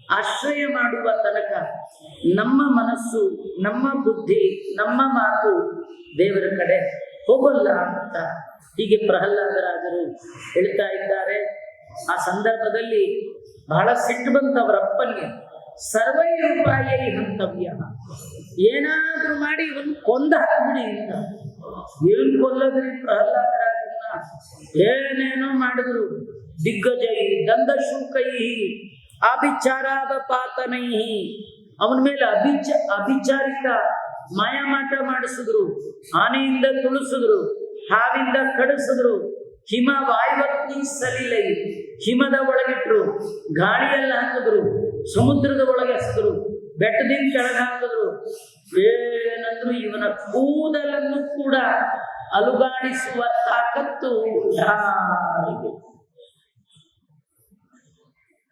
ಆಶ್ರಯ ಮಾಡುವ ತನಕ ನಮ್ಮ ಮನಸ್ಸು, ನಮ್ಮ ಬುದ್ಧಿ, ನಮ್ಮ ಮಾತು ದೇವರ ಕಡೆ ಹೋಗಲ್ಲ ಅಂತ ಹೀಗೆ ಪ್ರಹ್ಲಾದರಾಜರು ಹೇಳ್ತಾ ಇದ್ದಾರೆ. ಆ ಸಂದರ್ಭದಲ್ಲಿ ಬಹಳ ಸಿಟ್ಟು ಬಂತು ಅವರ ಅಪ್ಪನಿಗೆ. ಸರ್ವೈರುಪಾಯೈ ಹಂತವ್ಯ, ಏನಾದ್ರೂ ಮಾಡಿ ಇವನು ಕೊಂದ ಹಾಕ್ಬಿಡಿ ಅಂತ. ಏನ್ ಕೊಲ್ಲದ್ರಿ ಪ್ರಹ್ಲಾದರಾಜನ್ನ? ಏನೇನೋ ಮಾಡಿದ್ರು. ದಿಗ್ಗಜೈ ದಂದಶೂಕೈ ಆಭಿಚಾರಾವಪಾತನೈ, ಅವನ ಮೇಲೆ ಅಭಿಚಾರಿಕ ಮಾಯಮಾಟ ಮಾಡಿಸಿದ್ರು, ಆನೆಯಿಂದ ತುಳಿಸಿದ್ರು, ಹಾವಿಂದ ಕಡಿಸಿದ್ರು, ಹಿಮ ವಾಯುವತ್ನಿ ಸಲಿಲೈ, ಹಿಮದ ಒಳಗಿಟ್ರು, ಗಾಳಿಯಲ್ಲ ಹಾಕಿದ್ರು, ಸಮುದ್ರದ ಒಳಗೆ ಎಸೆದ್ರು, ಬೆಟ್ಟದಿಂದ ಕೆಳಗೆ ಹಾಕಿದ್ರು. ಏನಂದ್ರು ಇವನ ಕೂದಲನ್ನು ಕೂಡ ಅಲುಗಾಡಿಸುವ ತಾಕತ್ತು ಯಾರಿಗೆ?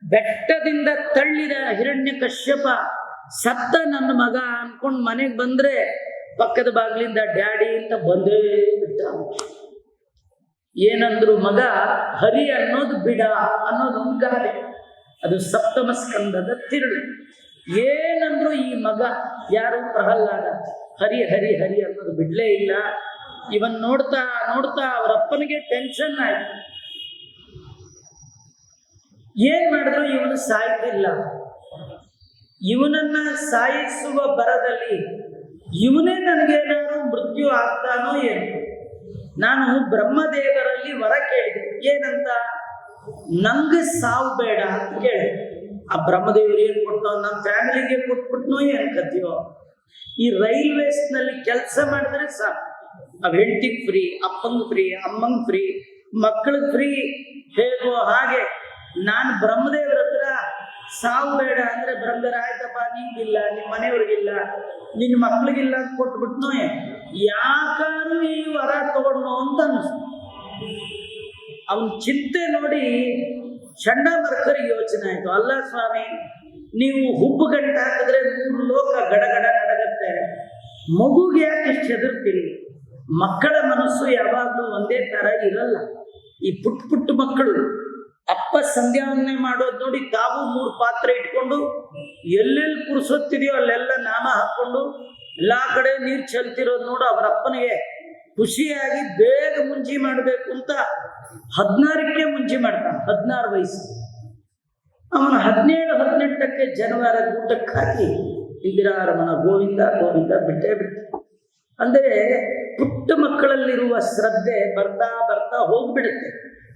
ಬೆಟ್ಟದಿಂದ ತಳ್ಳಿದ ಹಿರಣ್ಯ ಕಶ್ಯಪ ಸತ್ತ ನನ್ನ ಮಗ ಅನ್ಕೊಂಡು ಮನೆಗೆ ಬಂದ್ರೆ ಪಕ್ಕದ ಬಾಗಿಲಿಂದ ಡ್ಯಾಡಿ ಅಂತ ಬಂದೇ ಬಿಟ್ಟ. ಏನಂದ್ರು ಮಗ, ಹರಿ ಅನ್ನೋದು ಬಿಡ ಅನ್ನೋದು ಒಂದು ಗಾದೆ, ಅದು ಸಪ್ತಮ ಸ್ಕಂದದ ತಿರುಳು. ಏನಂದ್ರು ಈ ಮಗ ಯಾರು ಪ್ರಹ್ಲಾದ ಹರಿ ಹರಿ ಹರಿ ಅನ್ನೋದು ಬಿಡ್ಲೇ ಇಲ್ಲ. ಇವನ್ ನೋಡ್ತಾ ನೋಡ್ತಾ ಅವರಪ್ಪನಿಗೆ ಟೆನ್ಷನ್ ಆಯ್ತು. ಏನ್ ಮಾಡಿದ್ರು ಇವನು ಸಾಯ್ತಿಲ್ಲ. ಇವನನ್ನ ಸಾಯಿಸುವ ಬರದಲ್ಲಿ ಇವನೇ ನನಗೇನಾದ್ರು ಮೃತ್ಯು ಆಗ್ತಾನೋ ಏನು. ನಾನು ಬ್ರಹ್ಮದೇವರಲ್ಲಿ ವರ ಕೇಳಿದೆ, ಏನಂತ, ನಂಗೆ ಸಾವು ಬೇಡ ಅಂತ ಕೇಳಿದೆ. ಆ ಬ್ರಹ್ಮದೇವರು ಏನ್ ಕೊಟ್ಟೋ, ನಮ್ಮ ಫ್ಯಾಮಿಲಿಗೆ ಕೊಟ್ಬಿಟ್ನೋ ಏನ್ ಕಥೆಯೋ. ಈ ರೈಲ್ವೇಸ್ ನಲ್ಲಿ ಕೆಲಸ ಮಾಡಿದ್ರೆ ಸಾಕು, ಅವ್ ಹೆಂಡತಿಗೆ ಫ್ರೀ, ಅಪ್ಪಂಗ್ ಫ್ರೀ, ಅಮ್ಮಂಗ್ ಫ್ರೀ, ಮಕ್ಕಳಿಗೆ ಫ್ರೀ. ಹೇಗೋ ಹಾಗೆ ನಾನು ಬ್ರಹ್ಮದೇವರ ಹತ್ರ ಸಾವು ಬೇಡ ಅಂದ್ರೆ ಬ್ರಹ್ಮದೇವ್ರ ಆಯ್ತಪ್ಪ, ನಿಮ್ಗಿಲ್ಲ, ನಿಮ್ಮ ಮನೆಯವ್ರಿಗಿಲ್ಲ, ನಿನ್ನ ಮಕ್ಳಿಗಿಲ್ಲ ಅಂತ ಕೊಟ್ಬಿಟ್ನೋ ಯಾಕಾದ್ರೂ ಈ ವರ ತಗೊಂಡು ಅಂತ ಅನ್ಸ್ತು. ಅವನ ಚಿಂತೆ ನೋಡಿ ಚಂಡಾಮರ್ಕರಿಗೆ ಯೋಚನೆ ಆಯ್ತು, ಅಲ್ಲ ಸ್ವಾಮಿ, ನೀವು ಹುಬ್ಬು ಗಂಟೆ ಹಾಕಿದ್ರೆ 3 ಲೋಕ ಗಡಗಡ ನಡಗತ್ತೆ, ಮಗುಗೆ ಯಾಕೆ ಇಷ್ಟು ಹೆದರ್ತೀರಿ? ಮಕ್ಕಳ ಮನಸ್ಸು ಯಾವಾಗಲೂ ಒಂದೇ ತರ ಇರಲ್ಲ. ಈ ಪುಟ್ಟ ಮಕ್ಕಳು ಅಪ್ಪ ಸಂಧ್ಯಾವನ್ನೇ ಮಾಡೋದು ನೋಡಿ ತಾವು 3 ಪಾತ್ರೆ ಇಟ್ಕೊಂಡು ಎಲ್ಲೆಲ್ಲಿ ಕುರ್ಸೋತಿದೆಯೋ ಅಲ್ಲೆಲ್ಲ ನಾಮ ಹಾಕೊಂಡು ಎಲ್ಲಾ ಕಡೆ ನೀರು ಚೆಲ್ತಿರೋದು ನೋಡು. ಅವರ ಅಪ್ಪನಿಗೆ ಖುಷಿಯಾಗಿ ಬೇಗ ಮುಂಜಿ ಮಾಡಬೇಕು ಅಂತ 16ಕ್ಕೆ ಮುಂಜಿ ಮಾಡ್ತಾನೆ. 16 ವಯಸ್ಸು. ಅವನು 17-18ಕ್ಕೆ ಜನವಾರ ಊಟಕ್ಕೆ ಹಾಕಿ ಇಂದಿರಾರಮಣ ಗೋವಿಂದ ಗೋವಿಂದ ಬಿಟ್ಟೇ ಬಿಟ್ಟ. ಅಂದರೆ ಪುಟ್ಟ ಮಕ್ಕಳಲ್ಲಿರುವ ಶ್ರದ್ಧೆ ಬರ್ತಾ ಬರ್ತಾ ಹೋಗ್ಬಿಡುತ್ತೆ.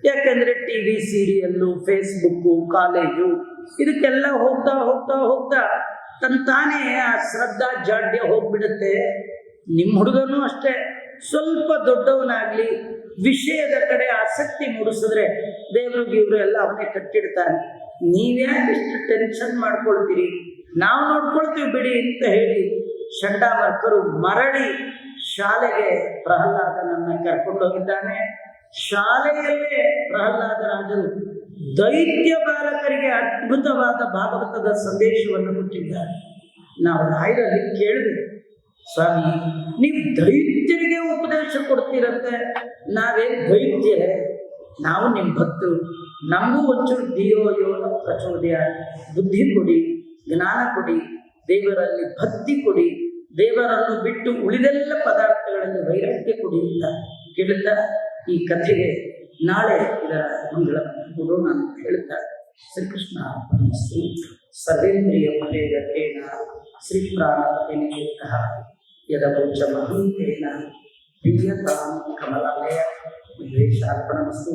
ಯಾಕಂದ್ರೆ ಟಿವಿ, ಸೀರಿಯಲ್ಲು, ಫೇಸ್ಬುಕ್ಕು, ಕಾಲೇಜು ಇದಕ್ಕೆಲ್ಲ ಹೋಗ್ತಾ ಹೋಗ್ತಾ ಹೋಗ್ತಾ ತಾನೇ ಆ ಶ್ರದ್ಧಾ ಜಾಡ್ಯ ಹೋಗ್ಬಿಡುತ್ತೆ. ನಿಮ್ಮ ಹುಡುಗನೂ ಅಷ್ಟೇ, ಸ್ವಲ್ಪ ದೊಡ್ಡವನಾಗ್ಲಿ ವಿಷಯದ ಕಡೆ ಆಸಕ್ತಿ ಮೂಡಿಸಿದ್ರೆ ದೇವ್ರು ಎಲ್ಲ ಅವನೇ ಕಟ್ಟಿಡ್ತಾನೆ. ನೀವ್ಯಾಕೆ ಇಷ್ಟು ಟೆನ್ಷನ್ ಮಾಡ್ಕೊಳ್ತೀರಿ, ನಾವು ನೋಡ್ಕೊಳ್ತೀವಿ ಬಿಡಿ ಅಂತ ಹೇಳಿ ಚಂಡಾಮರ್ಕರು ಮರಳಿ ಶಾಲೆಗೆ ಪ್ರಹ್ಲಾದನನ್ನ ಕರ್ಕೊಂಡೋಗಿದ್ದಾನೆ. ಶಾಲೆಯಲ್ಲೇ ಪ್ರಹ್ಲಾದ ರಾಜರು ದೈತ್ಯ ಬಾಲಕರಿಗೆ ಅದ್ಭುತವಾದ ಭಾಗವತದ ಸಂದೇಶವನ್ನು ಕೊಟ್ಟಿದ್ದಾರೆ. ನಾವು ರಾಯರಲ್ಲಿ ಕೇಳಿದ್ವಿ, ಸ್ವಾಮಿ ನೀವು ದೈತ್ಯರಿಗೆ ಉಪದೇಶ ಕೊಡ್ತೀರಂತೆ, ನಾವೇನು ದೈತ್ಯರೇ? ನಾವು ನಿಮ್ಮ ಭಕ್ತರು, ನಮಗೂ ಒಂಚೂರು ದಿಯೋ ಯೋನ ಪ್ರಚೋದಯ, ಬುದ್ಧಿ ಕೊಡಿ, ಜ್ಞಾನ ಕೊಡಿ, ದೇವರಲ್ಲಿ ಭಕ್ತಿ ಕೊಡಿ, ದೇವರನ್ನು ಬಿಟ್ಟು ಉಳಿದೆಲ್ಲ ಪದಾರ್ಥಗಳಲ್ಲಿ ವೈರಾಗ್ಯ ಕೊಡಿ ಅಂತ ಕೇಳುತ್ತಾ ಈ ಕಥೆಗೆ ನಾಳೆ ಇದರ ಮಂಗಳ ಕೊಡೋಣ ಅಂತ ಹೇಳ್ತಾರೆ. ಶ್ರೀಕೃಷ್ಣ ಸರ್ವೇಂದ್ರಿಯ ಪ್ರೇರಕೇಣ ಶ್ರೀ ಪ್ರಾಣಪತಿನಿಯುಕ್ತಃ ಯದವೋಚ ಮಹಂತೇನ ಪ್ರಿಯತಾಂ ಕಮಲಾಲಯ ದ್ವೇಷಾರ್ಪಣಮಸ್ತು.